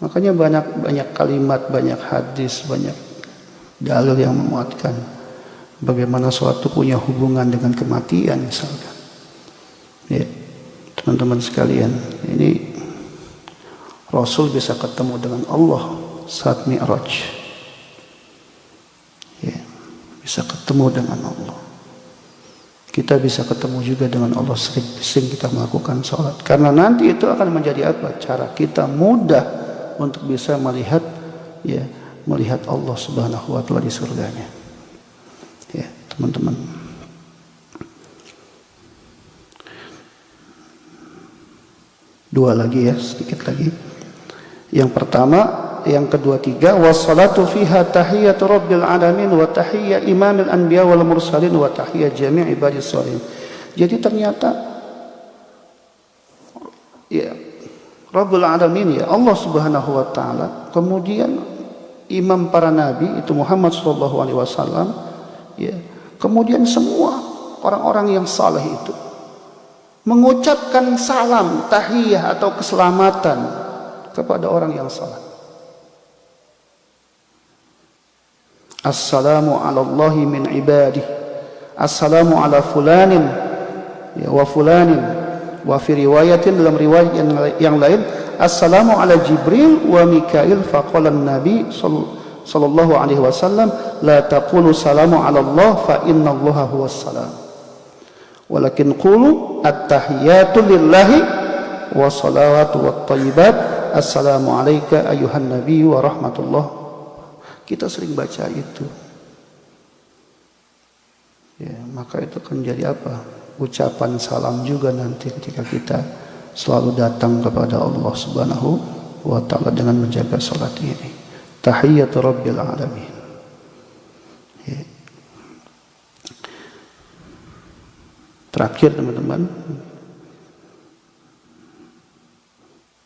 Makanya banyak kalimat, banyak hadis, banyak dalil yang menguatkan bagaimana salat itu punya hubungan dengan kematian misalkan. Ya, teman-teman sekalian, ini Rasul bisa ketemu dengan Allah saat Mi'raj, ya, bisa ketemu dengan Allah. Kita bisa ketemu juga dengan Allah sering kita melakukan sholat. Karena nanti itu akan menjadi apa? Cara kita mudah untuk bisa melihat, ya, melihat Allah Subhanahu wa taala di surganya. Ya, teman-teman. Dua lagi ya, sedikit lagi. Yang pertama, yang kedua tiga, wassalatu fiha tahiyatu rabbil alamin wa tahiyya imamil anbiya wal mursalin wa tahiyya jami' ibadis shalihin. Jadi ternyata ya Rabbul alamin, ya Allah Subhanahu wa taala, kemudian imam para nabi itu Muhammad sallallahu alaihi wasallam, ya, kemudian semua orang-orang yang saleh itu mengucapkan salam tahiyah atau keselamatan kepada orang yang salat. Assalamu ala Allahi min ibadih. Assalamu ala fulanin, ya, wa fulanin. Wa fi riwayatin, dalam riwayat yang lain, Assalamu ala Jibril wa Mikail. Faqala Nabi sallallahu alaihi wasallam, la taqulu salamu ala Allah fa inna Allaha huwas salam. Walakin qulu at-tahiyatu lillahi wa salawatu wat thayyibat. Assalamu alayka ayuhan nabi wa rahmatullah. Kita sering baca itu, ya, maka itu akan jadi apa? Ucapan salam juga nanti ketika kita selalu datang kepada Allah Subhanahu wa taala dengan menjaga salat ini. Tahiyatu rabbil alamin. Ya. Terakhir teman-teman,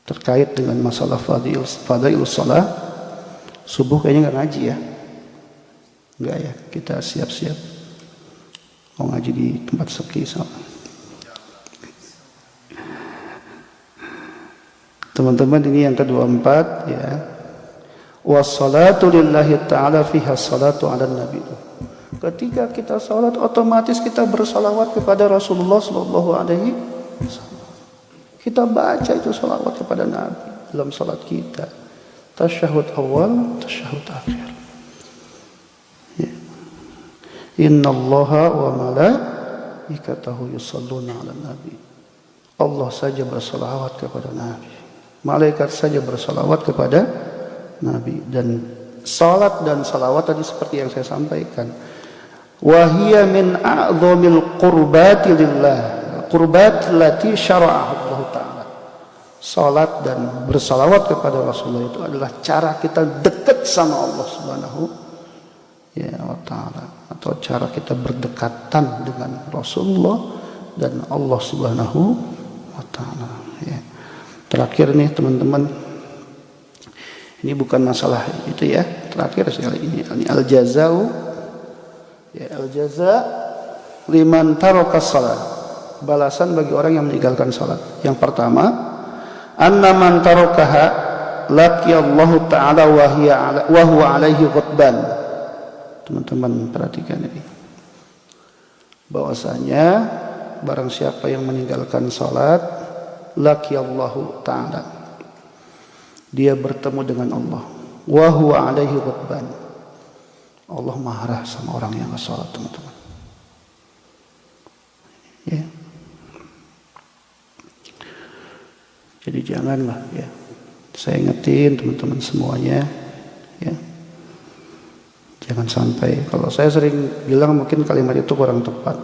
terkait dengan masalah fadailus shalah. Subuh kayaknya nggak ngaji ya, Enggak ya, kita siap-siap mau ngaji di tempat sepi sama. Teman-teman, ini yang ke-24 ya. Wassalatu lillahi ta'ala fiha salatu ala nabi. Ketika kita salat, otomatis kita bersalawat kepada Rasulullah sallallahu alaihi wasallam. Kita baca itu salawat kepada Nabi dalam salat kita. Tasyahud awal, tasyahud akhir. Ya. Innallaha wa malaikatahu yusalluna ala nabi. Allah saja bersalawat kepada Nabi. Malaikat saja bersalawat kepada Nabi. Dan salat dan salawat tadi seperti yang saya sampaikan, wahiyya min a'zamil qurbati lillah, qurbat lati syara'ahu Allah Ta'ala. Salat dan bersalawat kepada Rasulullah itu adalah cara kita dekat sama Allah Subhanahu wa Ta'ala, atau cara kita berdekatan dengan Rasulullah dan Allah Subhanahu wa Ta'ala. Ya. Terakhir nih teman-teman, ini bukan masalah itu ya, terakhir sekali ini al-jazau ya, al-jaza liman taraka salat, balasan bagi orang yang meninggalkan salat. Yang pertama, anna man tarakaha laqiyallahu ta'ala wa huwa alaihi ghadban. Teman-teman perhatikan ini, bahwasanya barang siapa yang meninggalkan salat, laqiyallahu ta'ala, dia bertemu dengan Allah, wa huwa alaihi ghadban. Allah marah sama orang yang nggak sholat, teman-teman. Ya. Jadi janganlah ya. Saya ingetin teman-teman semuanya ya. Jangan sampai, kalau saya sering bilang mungkin kalimat itu kurang tepat,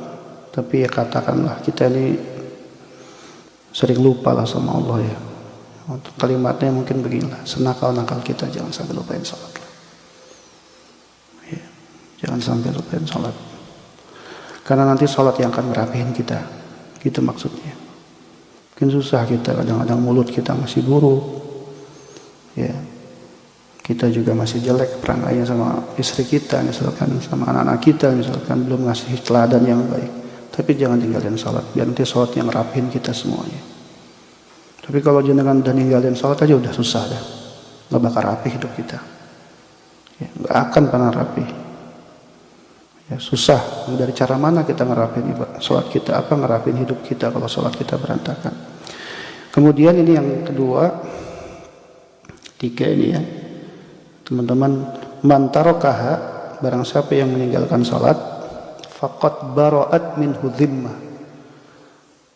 tapi ya katakanlah kita ini sering lupa lah sama Allah ya. Untuk kalimatnya mungkin beginilah, senakal-nakal kita jangan sampai lupain sholat. Ya, jangan sampai lupain sholat. Karena nanti sholat yang akan merapihin kita. Gitu maksudnya. Mungkin susah kita, kadang-kadang mulut kita masih buruk. Ya, kita juga masih jelek perangainya sama istri kita, misalkan sama anak-anak kita, misalkan belum ngasih teladan yang baik. Tapi jangan tinggalin sholat, biar nanti sholat yang merapihin kita semuanya. Tapi kalau jenengan udah ninggalin sholat aja udah susah dah, nggak bakal rapi hidup kita, ya, nggak akan pernah rapi. Ya, susah. Dari cara mana kita ngerapin sholat kita? Apa ngerapin hidup kita kalau sholat kita berantakan? Kemudian ini yang kedua, tiga ini ya, teman-teman, man tarakaha, barang siapa yang meninggalkan sholat, faqad bara'at minhu dhimmah,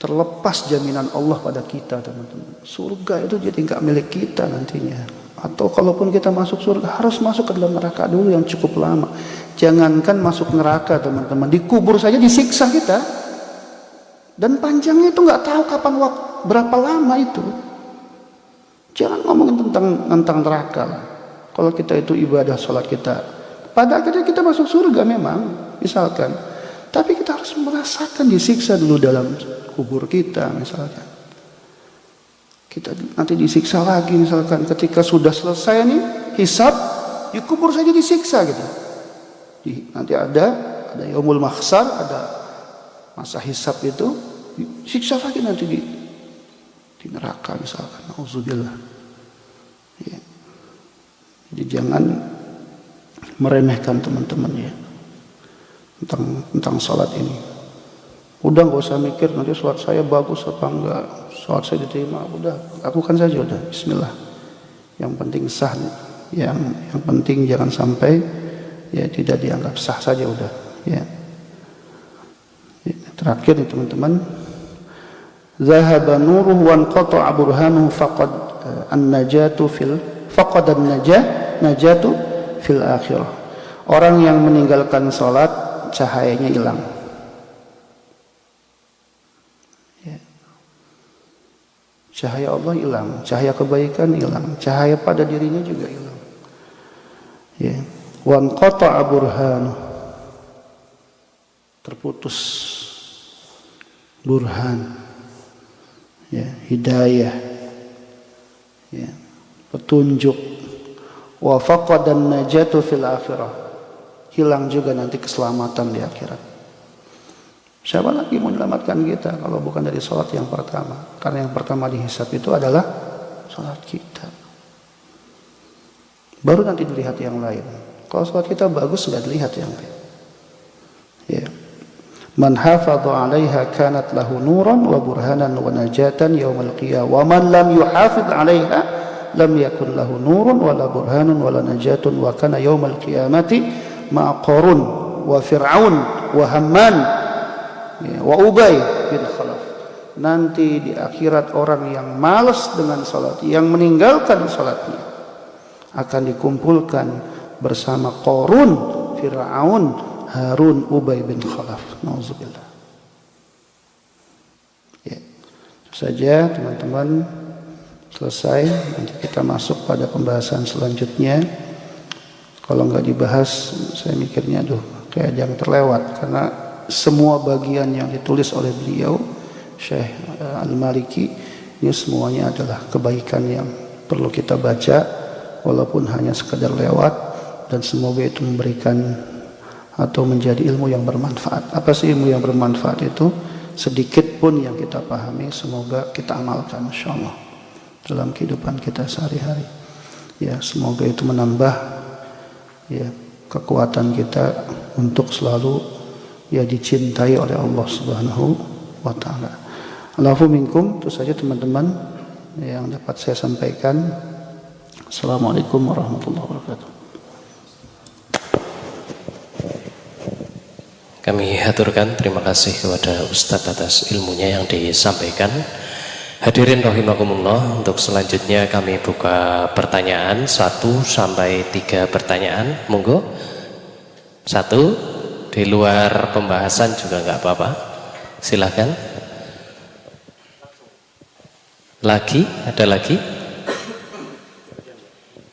terlepas jaminan Allah pada kita, teman-teman. Surga itu jadi nggak milik kita nantinya. Atau kalaupun kita masuk surga, harus masuk ke dalam neraka dulu yang cukup lama. Jangankan masuk neraka, teman-teman, dikubur saja disiksa kita. Dan panjangnya itu nggak tahu kapan berapa lama itu. Jangan ngomongin tentang neraka lah. Kalau kita itu ibadah sholat kita, pada akhirnya kita masuk surga memang, misalkan. Tapi kita harus merasakan disiksa dulu dalam kubur kita, misalkan. Kita nanti disiksa lagi, misalkan ketika sudah selesai nih hisab, dikubur saja disiksa gitu. Nanti ada yaumul mahsyar, ada masa hisab itu, disiksa lagi nanti di neraka misalkan. Auzubillah. Ya. Jadi jangan meremehkan teman-teman ya tentang salat ini. Udah nggak usah mikir nanti sholat saya bagus apa enggak, sholat saya diterima, udah lakukan saja, udah bismillah. Yang penting sah, yang penting jangan sampai ya tidak dianggap sah saja, udah ya. Terakhir nih teman-teman, zahaba nuruhu wa anqata'a burhanuhu faqad an-najatu fil akhirah. Orang yang meninggalkan sholat cahayanya hilang. Cahaya Allah hilang, cahaya kebaikan hilang, cahaya pada dirinya juga hilang. Ya, wan qata'a burhanu, terputus burhan, ya, hidayah, ya, petunjuk. Wa faqadan najatu fil akhirah, hilang juga nanti keselamatan di akhirat. Siapa lagi mau menyelamatkan kita kalau bukan dari sholat yang pertama? Karena yang pertama dihisab itu adalah sholat kita. Baru nanti dilihat yang lain. Kalau sholat kita bagus, nggak dilihat yang lain. Ya. Man hafadha 'alaiha kanat lahu nuran wa burhanan wa najatan yaumal qiyamah. Wa man lam yuhafidh 'alaiha lam yakun lahu nurun wa la burhanun wa la najatun wa kana yaumal qiyamati ma'a Qarun wa Fir'aun wa Hamman wa Ubay bin Khalaf. Nanti di akhirat orang yang malas dengan salat, yang meninggalkan salatnya, akan dikumpulkan bersama Qarun, Fir'aun, Harun, Ubay bin Khalaf. Nauzubillah. Ya. Itu saja teman-teman. Selesai. Nanti kita masuk pada pembahasan selanjutnya. Kalau nggak dibahas, saya mikirnya kayak jangan terlewat, karena semua bagian yang ditulis oleh beliau Syekh Al-Maliki ini semuanya adalah kebaikan yang perlu kita baca walaupun hanya sekedar lewat, dan semoga itu memberikan atau menjadi ilmu yang bermanfaat. Apa sih ilmu yang bermanfaat itu? Sedikit pun yang kita pahami, semoga kita amalkan insyaallah dalam kehidupan kita sehari-hari. Ya, semoga itu menambah ya kekuatan kita untuk selalu ya dicintai oleh Allah Subhanahu wa taala. Allahu minkum. Itu saja teman-teman yang dapat saya sampaikan. Assalamualaikum warahmatullahi wabarakatuh. Kami haturkan terima kasih kepada Ustadz atas ilmunya yang disampaikan. Hadirin rahimakumullah, untuk selanjutnya kami buka pertanyaan 1 sampai 3 pertanyaan. Monggo. 1. Di luar pembahasan juga nggak apa-apa. Silahkan. Lagi? Ada lagi?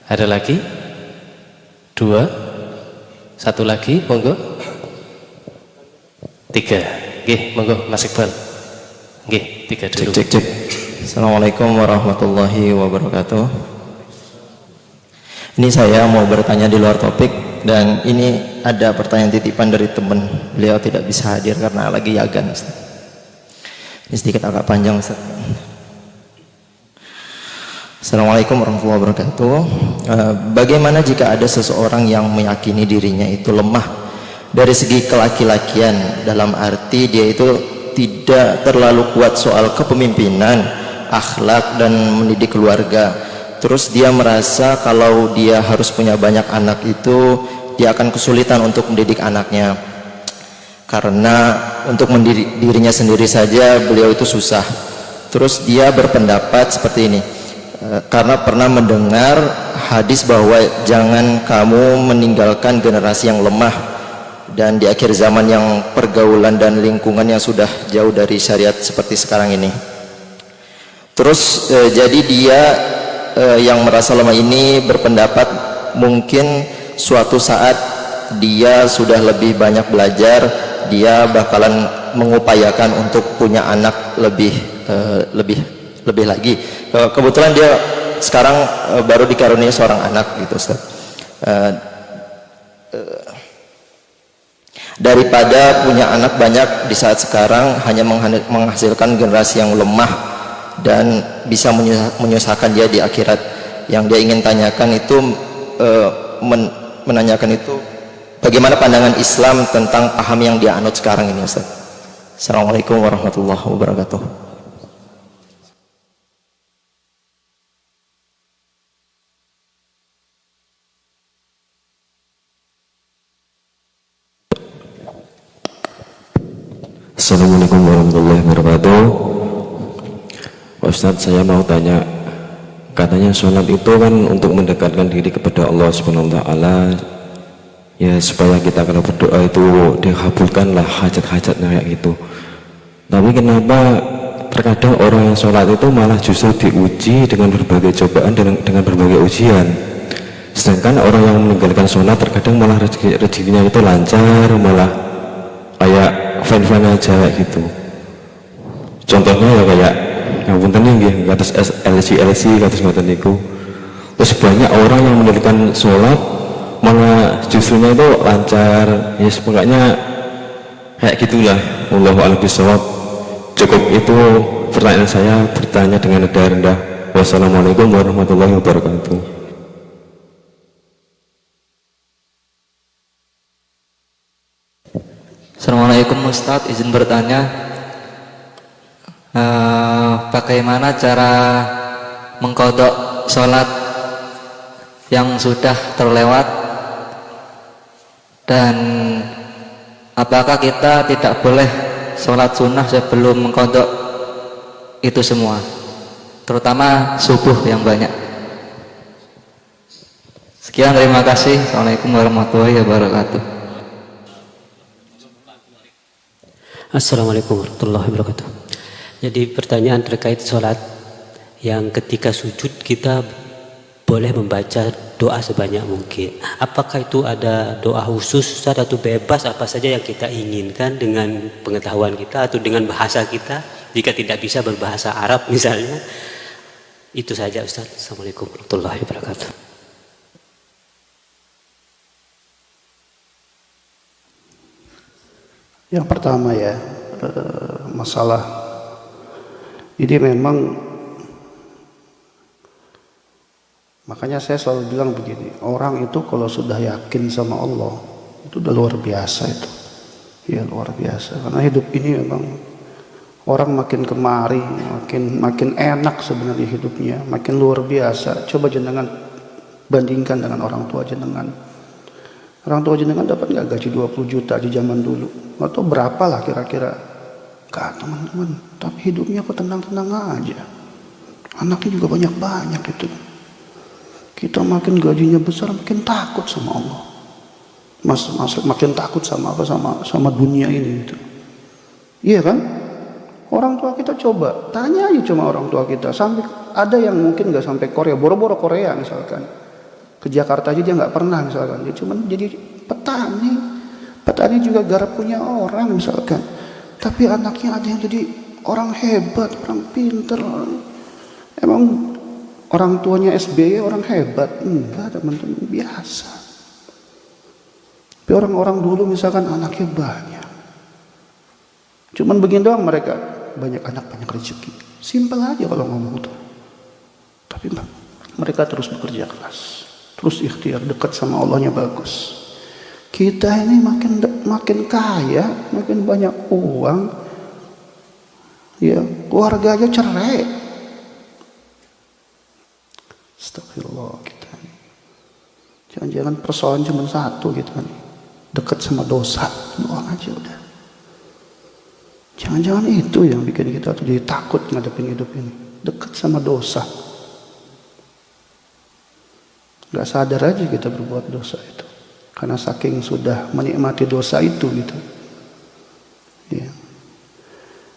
Ada lagi? 2. 1 lagi, monggo. 3. Nggih, monggo Mas Iqbal. Nggih, 3 dulu. Cek. Assalamualaikum warahmatullahi wabarakatuh. Ini saya mau bertanya di luar topik, dan ini ada pertanyaan titipan dari teman. Beliau tidak bisa hadir karena lagi yagan, Ustaz. Ini sedikit agak panjang, Ustaz. Assalamualaikum warahmatullahi wabarakatuh. Bagaimana jika ada seseorang yang meyakini dirinya itu lemah dari segi kelaki-lakian, dalam arti dia itu tidak terlalu kuat soal kepemimpinan, akhlak, dan mendidik keluarga. Terus dia merasa kalau dia harus punya banyak anak itu dia akan kesulitan untuk mendidik anaknya, karena untuk mendidik dirinya sendiri saja beliau itu susah. Terus dia berpendapat seperti ini, karena pernah mendengar hadis bahwa jangan kamu meninggalkan generasi yang lemah, dan di akhir zaman yang pergaulan dan lingkungan yang sudah jauh dari syariat seperti sekarang ini. Terus jadi dia yang merasa lemah ini berpendapat mungkin suatu saat dia sudah lebih banyak belajar, dia bakalan mengupayakan untuk punya anak lebih lagi. Kebetulan dia sekarang baru dikaruniai seorang anak gitu, Ustaz. Daripada punya anak banyak di saat sekarang hanya menghasilkan generasi yang lemah dan bisa menyusahkan dia di akhirat. Yang dia ingin tanyakan itu menanyakan itu bagaimana pandangan Islam tentang paham yang dia anut sekarang ini, Ustaz. Assalamualaikum warahmatullahi wabarakatuh. Assalamualaikum warahmatullahi wabarakatuh. Ustadz, saya mau tanya, katanya sholat itu kan untuk mendekatkan diri kepada Allah Subhanahu wa taala, ya supaya kita kalau berdoa itu dikabulkanlah hajat-hajatnya kayak gitu. Tapi kenapa terkadang orang yang sholat itu malah justru diuji dengan berbagai cobaan dan dengan berbagai ujian, sedangkan orang yang meninggalkan sholat terkadang malah rezekinya itu lancar, malah kayak fine-fine aja kayak gitu. Contohnya ya kayak ngapunten nggih kados LC kados ngoten niku. Terus banyak orang yang meninggalkan sholat malah justrunya itu lancar, ya pokoknya kayak gitulah. Wallahu a'lam bishawab. Cukup itu pertanyaan saya, bertanya dengan nada rendah. Wassalamualaikum warahmatullahi wabarakatuh. Assalamualaikum Ustadz, izin bertanya, bagaimana cara mengqadha sholat yang sudah terlewat, dan apakah kita tidak boleh sholat sunnah sebelum mengqadha itu semua, terutama subuh yang banyak? Sekian, terima kasih. Assalamualaikum warahmatullahi wabarakatuh. Assalamualaikum warahmatullahi wabarakatuh. Jadi pertanyaan terkait sholat yang ketika sujud kita boleh membaca doa sebanyak mungkin. Apakah itu ada doa khusus Ustaz, atau bebas apa saja yang kita inginkan dengan pengetahuan kita atau dengan bahasa kita, jika tidak bisa berbahasa Arab misalnya? Itu saja Ustaz. Assalamualaikum warahmatullahi wabarakatuh. Yang pertama ya, masalah ini memang, makanya saya selalu bilang begini, orang itu kalau sudah yakin sama Allah itu udah luar biasa itu, ya luar biasa. Karena hidup ini memang orang makin kemari, makin enak sebenarnya hidupnya, makin luar biasa. Coba jenengan bandingkan dengan orang tua jenengan. Orang tua jenengan dapat nggak gaji 20 juta di zaman dulu? Atau berapa lah kira-kira? Enggak teman-teman, tapi hidupnya kok tenang-tenang aja. Anaknya juga banyak-banyak itu. Kita makin gajinya besar, makin takut sama Allah. Makin takut sama apa, sama dunia ini itu. Iya kan? Orang tua kita coba, tanya aja cuma orang tua kita. Sampai ada yang mungkin nggak sampai Korea, boro-boro Korea misalkan. Ke Jakarta aja dia nggak pernah misalkan, dia cuma jadi petani juga garap punya orang misalkan, tapi anaknya ada yang jadi orang hebat, orang pinter. Emang orang tuanya SBY orang hebat? Enggak teman-teman, biasa. Tapi orang-orang dulu misalkan anaknya banyak, cuman begini doang, mereka banyak anak banyak rezeki, simpel aja kalau ngomong tuh. Tapi mereka terus bekerja keras, terus ikhtiar, dekat sama Allahnya bagus. Kita ini makin kaya, makin banyak uang, ya keluarga aja cerai. Astagfirullah, kita jangan-jangan persoalan cuma satu gitu kan, dekat sama dosa doang aja udah. Jangan-jangan itu yang bikin kita tuh jadi takut ngadepin hidup ini, dekat sama dosa. Gak sadar aja kita berbuat dosa itu, karena saking sudah menikmati dosa itu gitu. Ya.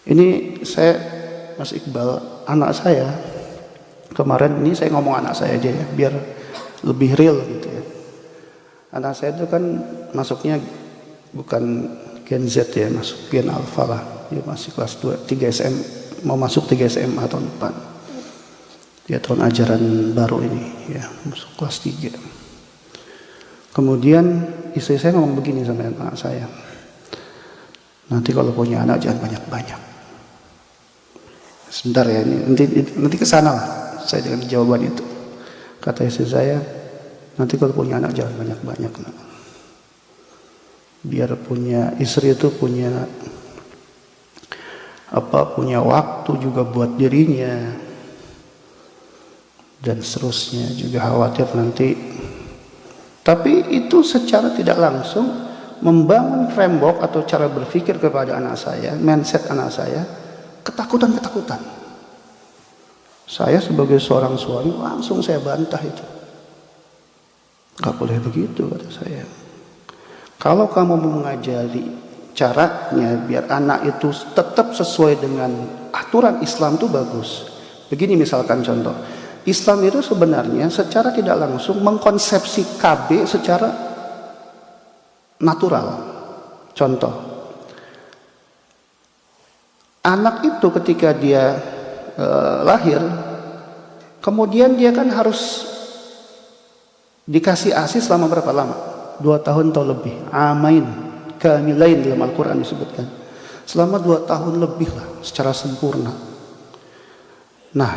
Ini saya, Mas Iqbal, anak saya kemarin, ini saya ngomong anak saya aja ya, biar lebih real gitu ya. Anak saya itu kan masuknya bukan Gen Z ya, masuk Gen Alpha lah. Dia masih kelas 2, 3 SM, mau masuk 3 SMA tahun depan. Ya tahun ajaran baru ini ya, masuk kelas 3. Kemudian istri saya ngomong begini sama anak saya, nanti kalau punya anak jangan banyak-banyak. Sebentar ya, ini nanti kesana lah saya dengan jawaban itu. Kata istri saya, nanti kalau punya anak jangan banyak-banyak. Biar punya istri itu punya waktu juga buat dirinya, dan seterusnya, juga khawatir nanti. Tapi itu secara tidak langsung membangun framework atau cara berpikir kepada anak saya, mindset anak saya, ketakutan-ketakutan. Saya sebagai seorang suami langsung saya bantah itu. Gak boleh begitu, kata saya. Kalau kamu mau mengajari caranya biar anak itu tetap sesuai dengan aturan Islam, itu bagus. Begini misalkan contoh, Islam itu sebenarnya secara tidak langsung mengkonsepsi KB secara natural. Contoh, anak itu ketika dia lahir, kemudian dia kan harus Dikasih ASI selama berapa lama? 2 tahun atau lebih. Amain kamilain dalam Al-Quran disebutkan. Selama 2 tahun lebih lah secara sempurna. Nah,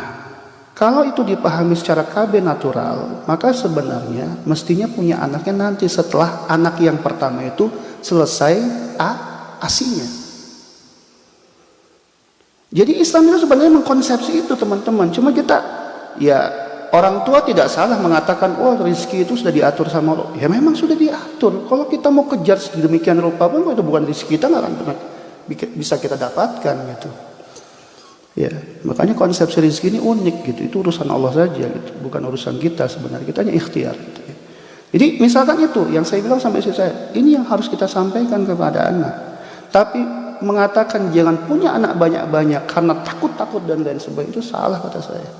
kalau itu dipahami secara KB natural, maka sebenarnya mestinya punya anaknya nanti setelah anak yang pertama itu selesai ASI-nya. Jadi Islam itu sebenarnya mengkonsepsi itu teman-teman. Cuma kita, ya orang tua tidak salah mengatakan, oh rezeki itu sudah diatur sama Allah. Ya memang sudah diatur. Kalau kita mau kejar sedemikian rupa pun, itu bukan rezeki kita, nggak akan pernah bisa kita dapatkan gitu. Ya, makanya konsepsi rezeki ini unik gitu. Itu urusan Allah saja gitu, bukan urusan kita sebenarnya. Kita hanya ikhtiar gitu ya. Jadi misalkan itu yang saya bilang sampai istri saya, ini yang harus kita sampaikan kepada anak. Tapi mengatakan jangan punya anak banyak-banyak karena takut-takut dan lain sebagainya, itu salah kata saya.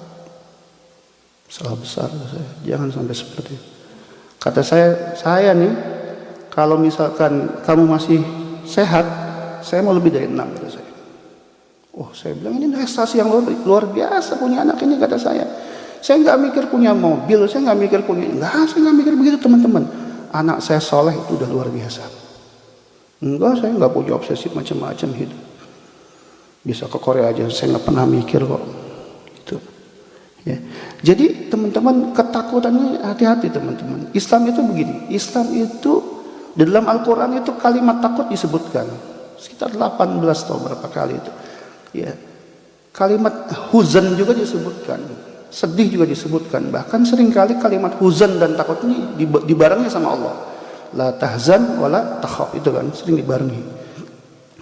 Salah besar kata saya. Jangan sampai seperti itu. Kata saya nih, kalau misalkan kamu masih sehat, saya mau lebih dari 6 kata saya. Oh, saya bilang ini prestasi yang luar biasa punya anak ini kata saya. Saya nggak mikir punya mobil, saya nggak mikir punya, saya nggak mikir begitu teman-teman. Anak saya soleh itu udah luar biasa. Enggak, saya nggak punya obsesi macam-macam hidup. Bisa ke Korea aja, saya nggak pernah mikir kok. Gitu. Ya. Jadi teman-teman ketakutannya hati-hati teman-teman. Islam itu begini. Islam itu di dalam Al-Quran itu kalimat takut disebutkan sekitar 18 atau berapa kali itu. Ya, kalimat huzan juga disebutkan, sedih juga disebutkan. Bahkan seringkali kalimat huzan dan takut ini dibarengi sama Allah. La tahzan wala takhaf, itu kan sering dibarengi.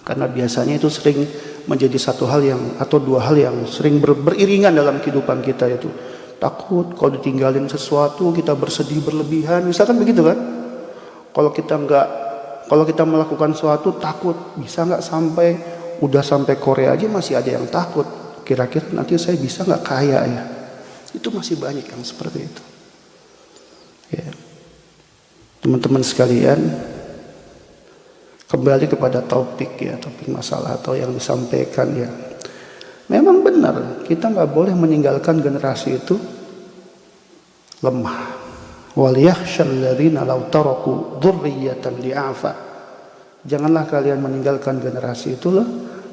Karena biasanya itu sering menjadi satu hal yang atau dua hal yang sering beriringan dalam kehidupan kita, itu takut kalau ditinggalin sesuatu, kita bersedih berlebihan, misalkan begitu kan. Kalau kita melakukan sesuatu takut, bisa nggak sampai, udah sampai Korea aja masih ada yang takut. Kira-kira nanti saya bisa nggak kaya ya? Itu masih banyak yang seperti itu. Ya. Teman-teman sekalian, kembali kepada topik masalah atau yang disampaikan ya. Memang benar, kita nggak boleh meninggalkan generasi itu lemah. Wal yakhshal ladzina law taraku dzurriyyatan li'afa. Janganlah kalian meninggalkan generasi itu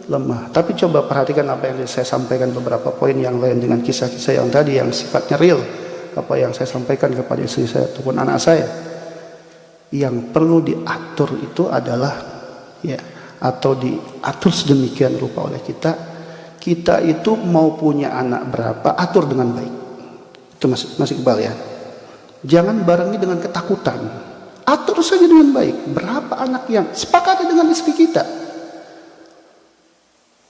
lemah. Tapi coba perhatikan apa yang saya sampaikan, beberapa poin yang lain dengan kisah-kisah yang tadi yang sifatnya real. Apa yang saya sampaikan kepada istri saya ataupun anak saya. Yang perlu diatur itu adalah ya, atau diatur sedemikian rupa oleh kita. Kita itu mau punya anak berapa, atur dengan baik. Itu masih Iqbal ya. Jangan barengi dengan ketakutan. Atur saja dengan baik. Berapa anak yang sepakati dengan istri kita.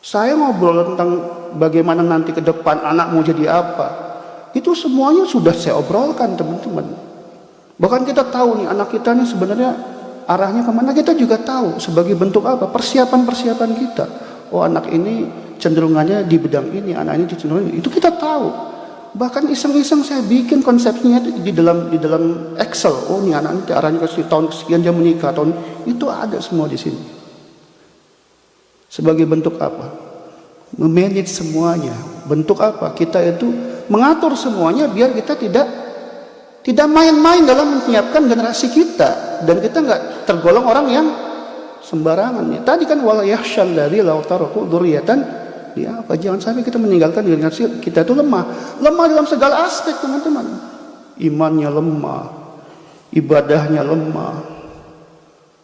Saya ngobrol tentang bagaimana nanti ke depan anak mau jadi apa. Itu semuanya sudah saya obrolkan teman-teman. Bahkan kita tahu nih anak kita nih sebenarnya arahnya kemana, kita juga tahu sebagai bentuk apa, persiapan kita. Oh anak ini cenderungannya di bidang ini, anak ini cenderungannya itu kita tahu. Bahkan iseng-iseng saya bikin konsepnya di dalam Excel. Oh ini anak ini arahnya ke tahun sekian dia menikah, tahun itu ada semua di sini. Sebagai bentuk apa? Memanage semuanya. Bentuk apa? Kita itu mengatur semuanya biar kita tidak main-main dalam menyiapkan generasi kita, dan kita nggak tergolong orang yang sembarangan. Tadi kan wala yakhshal ladzi law taraku dzurriyyatan ya, apa jangan sampai kita meninggalkan generasi kita itu lemah dalam segala aspek teman-teman. Imannya lemah, ibadahnya lemah,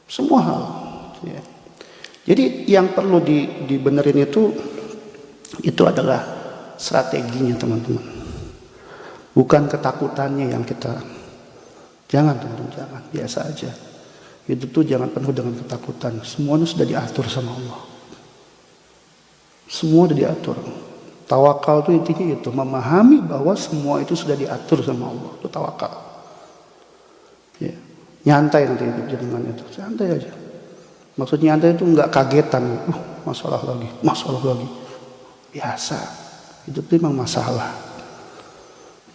semua hal. Ya. Jadi yang perlu dibenerin itu adalah strateginya teman-teman, bukan ketakutannya yang kita. Jangan teman-teman, jangan, biasa aja. Hidup tuh jangan penuh dengan ketakutan. Semuanya sudah diatur sama Allah. Semua sudah diatur. Tawakal itu intinya itu, memahami bahwa semua itu sudah diatur sama Allah. Itu tawakal. Ya. Nyantai nanti hidup dengan itu, santai aja. Maksudnya nyantai itu enggak kagetan. Masalah lagi. Biasa. Hidup itu memang masalah.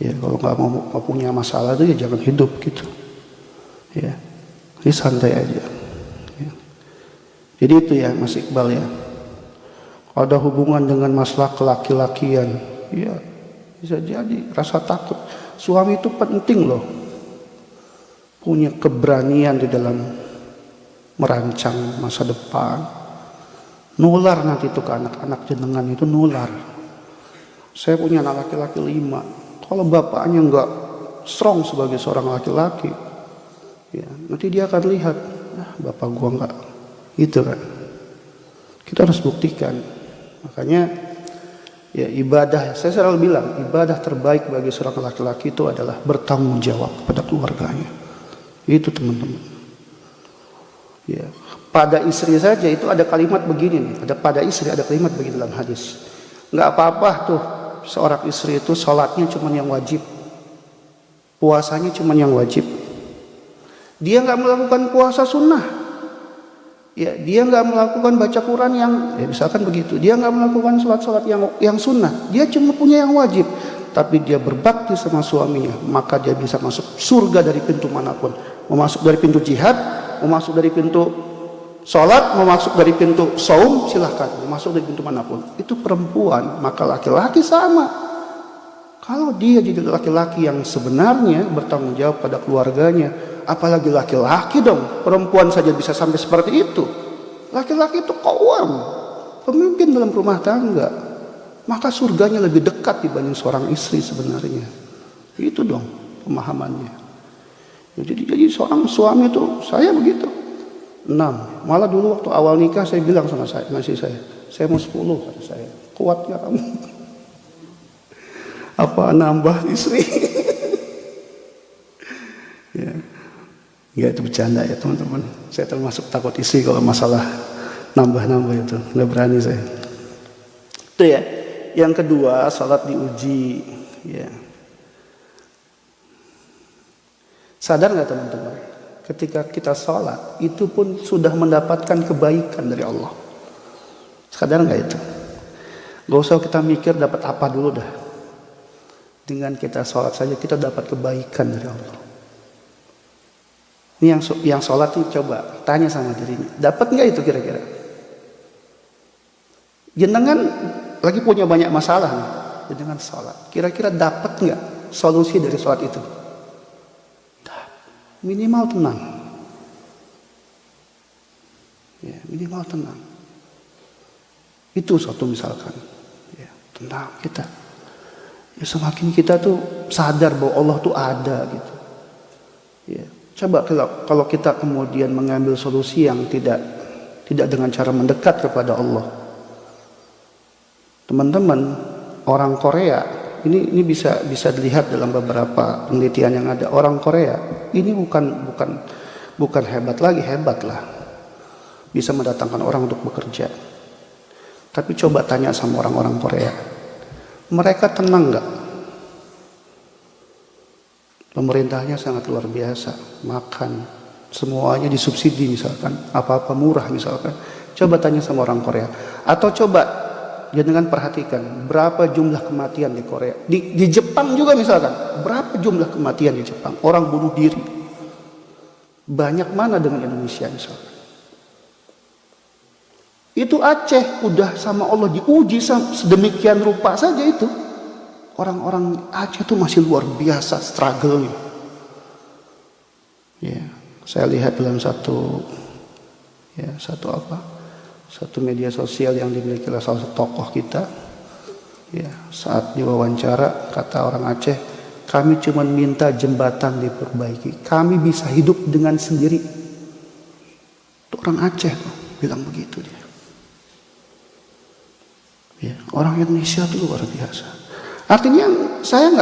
Ya, kalau nggak mau punya masalah itu ya jangan hidup gitu. Ya, jadi santai aja. Ya. Jadi itu ya Mas Iqbal ya. Ada hubungan dengan masalah kelaki-lakian, ya bisa jadi rasa takut. Suami itu penting loh. punya keberanian di dalam merancang masa depan, nular nanti itu ke anak-anak jenengan itu nular. Saya punya anak laki-laki 5. Kalau bapaknya nggak strong sebagai seorang laki-laki, ya, nanti dia akan lihat, bapak gua nggak, gitu kan. Kita harus buktikan. Makanya ya ibadah, saya selalu bilang ibadah terbaik bagi seorang laki-laki itu adalah bertanggung jawab kepada keluarganya. Itu teman-teman. Ya, pada istri saja itu ada kalimat begini nih, pada istri ada kalimat begini dalam hadis. Nggak apa-apa tuh seorang istri itu sholatnya cuma yang wajib, puasanya cuma yang wajib. Dia nggak melakukan puasa sunnah, ya dia nggak melakukan baca Quran yang, ya misalkan begitu, dia nggak melakukan sholat yang sunnah, dia cuma punya yang wajib, tapi dia berbakti sama suaminya, maka dia bisa masuk surga dari pintu manapun. Mau masuk dari pintu jihad, mau masuk dari pintu sholat, mau masuk dari pintu saum, silahkan, mau masuk dari pintu manapun. Itu perempuan, maka laki-laki sama. Kalau dia jadi laki-laki yang sebenarnya bertanggung jawab pada keluarganya, apalagi laki-laki dong, perempuan saja bisa sampai seperti itu. Laki-laki itu qawwam, pemimpin dalam rumah tangga, maka surganya lebih dekat dibanding seorang istri sebenarnya. Itu dong pemahamannya. Jadi seorang suami itu, saya begitu 6. Malah dulu waktu awal nikah saya bilang sama saya mau 10, kata saya. Kuat ya kamu? Apa nambah istri? Ya. Ya itu bercanda ya teman-teman. Saya termasuk takut istri kalau masalah nambah-nambah itu. Nggak berani saya. Itu ya. Yang kedua, salat diuji. Ya. Sadar nggak teman-teman? Ketika kita sholat, itu pun sudah mendapatkan kebaikan dari Allah. Sadar nggak itu? Gak usah kita mikir dapat apa dulu dah. Dengan kita sholat saja kita dapat kebaikan dari Allah. Ini yang sholat itu coba tanya sama dirinya, dapat nggak itu kira-kira? Jenengan lagi punya banyak masalah nih, jenengan sholat. Kira-kira dapat nggak solusi dari sholat itu? Minimal tenang. Ya, minimal tenang. Itu suatu misalkan. Ya, tenang kita. Ya, semakin kita tuh sadar bahwa Allah tuh ada gitu. Ya, coba kalau kita kemudian mengambil solusi yang tidak dengan cara mendekat kepada Allah. Teman-teman, orang Korea ini bisa dilihat dalam beberapa penelitian yang ada. Orang Korea ini bukan hebat lah, bisa mendatangkan orang untuk bekerja. Tapi coba tanya sama orang-orang Korea, mereka tenang nggak? Pemerintahnya sangat luar biasa, makan semuanya disubsidi misalkan, apa-apa murah misalkan. Coba tanya sama orang Korea, atau coba jangan perhatikan berapa jumlah kematian di Korea, di Jepang juga misalkan, berapa jumlah kematian di Jepang, orang bunuh diri banyak mana dengan Indonesia misalkan. Itu Aceh udah sama Allah diuji sedemikian rupa saja itu. Orang-orang Aceh itu masih luar biasa struggle-nya. Ya, saya lihat dalam satu media sosial yang dimiliki oleh salah satu tokoh kita. Ya, saat diwawancara kata orang Aceh, kami cuma minta jembatan diperbaiki, kami bisa hidup dengan sendiri. Itu orang Aceh tuh bilang begitu dia. Ya, orang Indonesia itu luar biasa. Artinya saya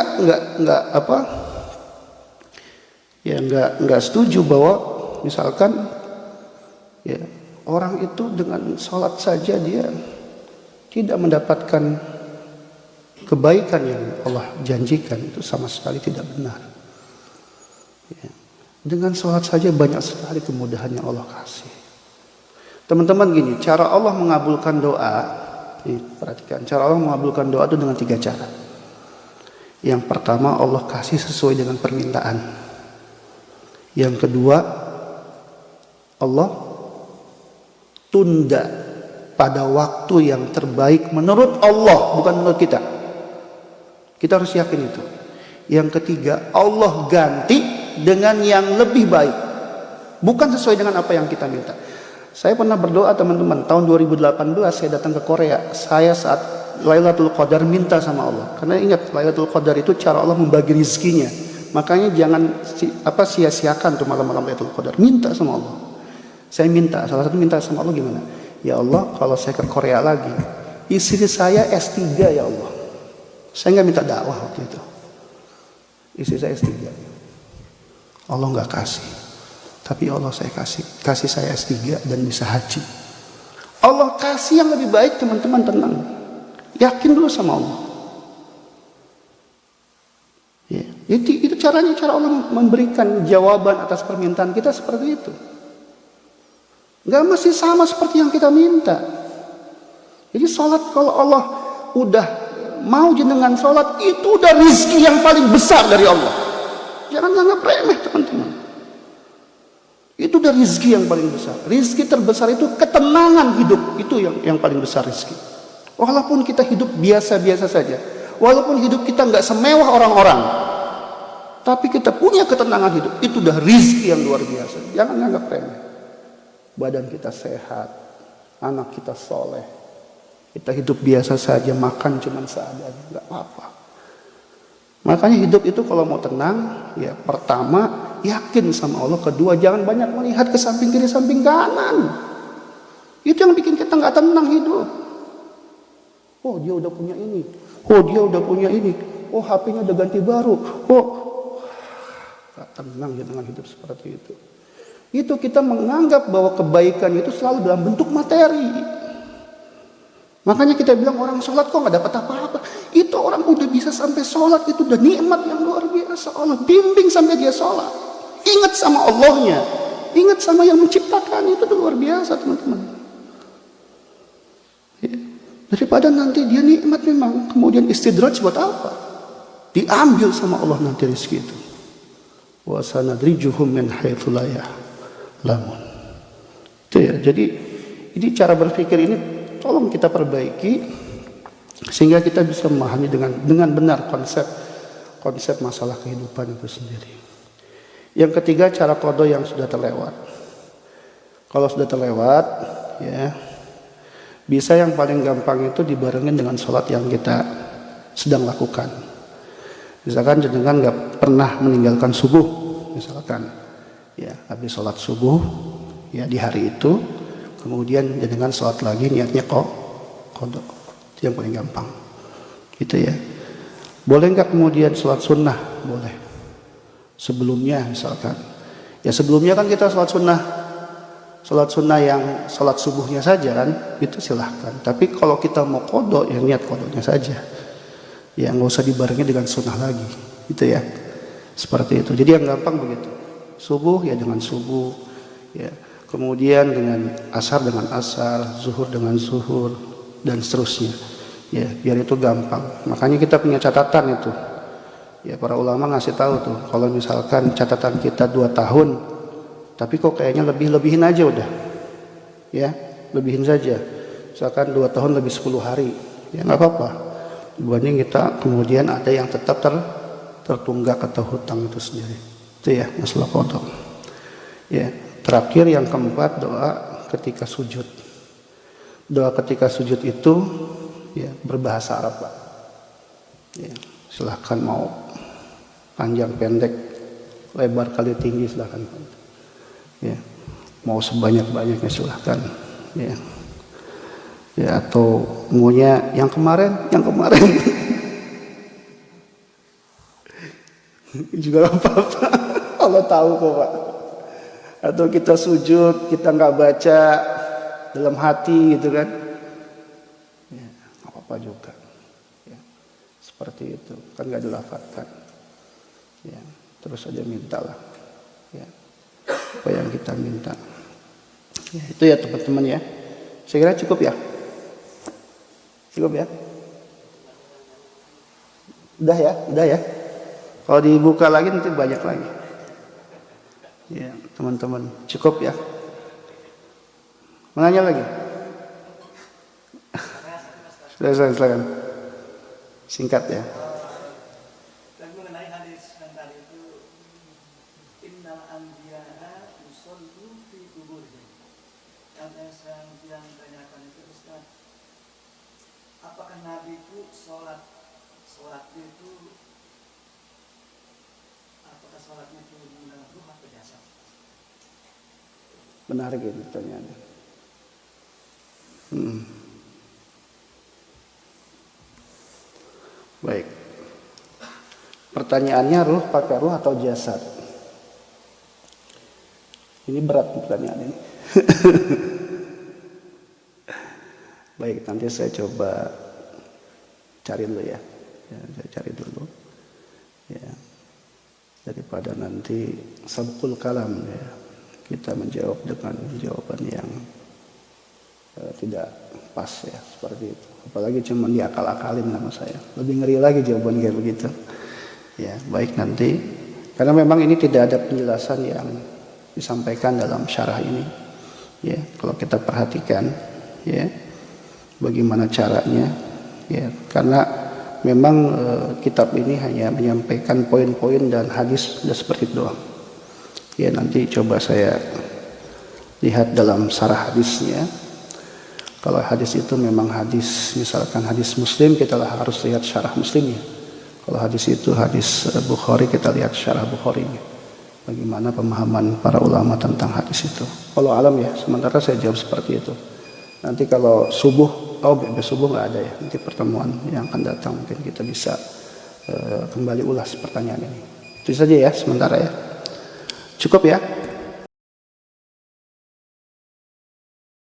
nggak setuju bahwa misalkan ya orang itu dengan sholat saja dia tidak mendapatkan kebaikan yang Allah janjikan, itu sama sekali tidak benar. Ya. Dengan sholat saja banyak sekali kemudahan yang Allah kasih. Teman-teman gini, cara Allah mengabulkan doa, perhatikan, cara Allah mengabulkan doa itu dengan 3 cara. Yang pertama, Allah kasih sesuai dengan permintaan. Yang kedua, Allah tunda pada waktu yang terbaik menurut Allah, bukan menurut kita. Kita harus yakin itu. Yang ketiga, Allah ganti dengan yang lebih baik, bukan sesuai dengan apa yang kita minta. Saya pernah berdoa teman-teman, tahun 2018 saya datang ke Korea. Saya saat Lailatul Qadar minta sama Allah. Karena ingat, Lailatul Qadar itu cara Allah membagi rizkinya. Makanya jangan sia-siakan tuh malam-malam Lailatul Qadar. Minta sama Allah. Saya minta, salah satu minta sama Allah gimana? Ya Allah, kalau saya ke Korea lagi, istri saya S3 ya Allah. Saya nggak minta dakwah waktu itu. Istri saya S3. Allah nggak kasih. Tapi Allah saya kasih saya S3 dan bisa haji. Allah kasih yang lebih baik, teman-teman, tenang. Yakin dulu sama Allah. Ya, itu caranya, cara Allah memberikan jawaban atas permintaan kita seperti itu. Gak mesti sama seperti yang kita minta. Jadi sholat, kalau Allah udah mau jenengan sholat, itu udah rizki yang paling besar dari Allah. Jangan anggap remeh teman-teman. Itu udah rizki yang paling besar. Rizki terbesar itu ketenangan hidup. Itu yang paling besar rizki. Walaupun kita hidup biasa-biasa saja, walaupun hidup kita nggak semewah orang-orang, tapi kita punya ketenangan hidup, itu udah rizki yang luar biasa. Jangan anggap remeh. Badan kita sehat, anak kita soleh, kita hidup biasa saja, makan cuman seadanya, nggak apa-apa. Makanya hidup itu kalau mau tenang, ya pertama yakin sama Allah, kedua jangan banyak melihat ke samping kiri samping kanan. Itu yang bikin kita nggak tenang hidup. Oh dia udah punya ini, oh dia udah punya ini, oh HP-nya udah ganti baru, oh nggak tenang ya dengan hidup seperti itu. Itu kita menganggap bahwa kebaikan itu selalu dalam bentuk materi. Makanya kita bilang orang sholat kok nggak dapat apa-apa. Itu orang udah bisa sampai sholat, itu udah nikmat yang luar biasa. Allah bimbing sampai dia sholat. Ingat sama Allahnya, ingat sama yang menciptakan, itu tuh luar biasa teman-teman. Ya. Daripada nanti dia nikmat memang, kemudian istidraj buat apa? Diambil sama Allah nanti rezeki itu. Wa sanadrijuhum min haitsu la ya'lamun. Itu ya. Jadi ini cara berpikir ini tolong kita perbaiki sehingga kita bisa memahami dengan benar konsep masalah kehidupan itu sendiri. Yang ketiga, cara qada yang sudah terlewat. Kalau sudah terlewat, ya bisa yang paling gampang itu dibarengin dengan sholat yang kita sedang lakukan. Misalkan jenengan nggak pernah meninggalkan subuh, misalkan, ya habis sholat subuh, ya di hari itu, kemudian jenengan sholat lagi niatnya qada. Itu yang paling gampang, gitu ya. Boleh nggak kemudian sholat sunnah? Boleh. Sebelumnya misalkan, ya sebelumnya kan kita sholat sunnah yang sholat subuhnya saja kan, itu silahkan. Tapi kalau kita mau qada, ya niat qadanya saja, ya nggak usah dibarengi dengan sunnah lagi, gitu ya. Seperti itu. Jadi yang gampang begitu. Subuh ya dengan subuh, ya. Kemudian dengan asar dengan asar, zuhur dengan zuhur, dan seterusnya. Ya, biar itu gampang. Makanya kita punya catatan itu. Ya, para ulama ngasih tahu tuh, kalau misalkan catatan kita 2 tahun, tapi kok kayaknya lebihin aja udah. Ya, lebihin saja. Misalkan 2 tahun lebih 10 hari, ya nggak apa-apa. Dibanding kita kemudian ada yang tetap tertunggak atau hutang itu sendiri. Itu ya, masalah qada. Ya, terakhir yang keempat, doa ketika sujud. Doa ketika sujud itu ya berbahasa Arab, Pak. Ya, silahkan mau panjang pendek, lebar kali tinggi silahkan. Ya, mau sebanyak-banyaknya silahkan. Ya. Ya, atau maunya yang kemarin juga apa-apa. Allah tahu kok, Pak. Atau kita sujud, kita nggak baca dalam hati gitu kan, ya, nggak apa-apa juga. Ya, seperti itu kan nggak dilafadzkan. Ya, terus aja mintalah. Ya, apa yang kita minta. Ya, itu ya teman-teman ya. Saya kira cukup ya. Cukup ya. Udah ya. Kalau dibuka lagi nanti banyak lagi. Ya, teman-teman, cukup ya. Menanya lagi? Silakan. Singkat ya. Mengenai hadis yang tadi itu yang tanyakan itu Ustaz, apakah Nabi itu sholatnya itu apakah sholatnya itu menggunakan ruh atau jasad? Menarik ini pertanyaannya. Baik. Pertanyaannya ruh pakai ruh atau jasad? Ini berat pertanyaan ini. Baik, nanti saya coba cari dulu ya. Saya cari dulu. Ya. Daripada nanti sabqul kalam ya. Kita menjawab dengan jawaban yang tidak pas ya, seperti itu. Apalagi cuma diakal-akalin nama saya. Lebih ngeri lagi jawaban kayak begitu. Ya, baik nanti. Karena memang ini tidak ada penjelasan yang disampaikan dalam syarah ini. Ya, kalau kita perhatikan ya, bagaimana caranya ya, karena memang kitab ini hanya menyampaikan poin-poin dan hadis sudah seperti itu doang. Ya, nanti coba saya lihat dalam syarah hadisnya. Kalau hadis itu memang hadis, misalkan hadis Muslim, kita harus lihat syarah Muslimnya. Kalau hadis itu hadis Bukhari, kita lihat syarah Bukharinya. Bagaimana pemahaman para ulama tentang hadis itu. Kalau alam ya, sementara saya jawab seperti itu. Nanti kalau subuh, subuh nggak ada ya. Nanti pertemuan yang akan datang mungkin kita bisa kembali ulas pertanyaan ini. Itu saja ya sementara ya. Cukup ya.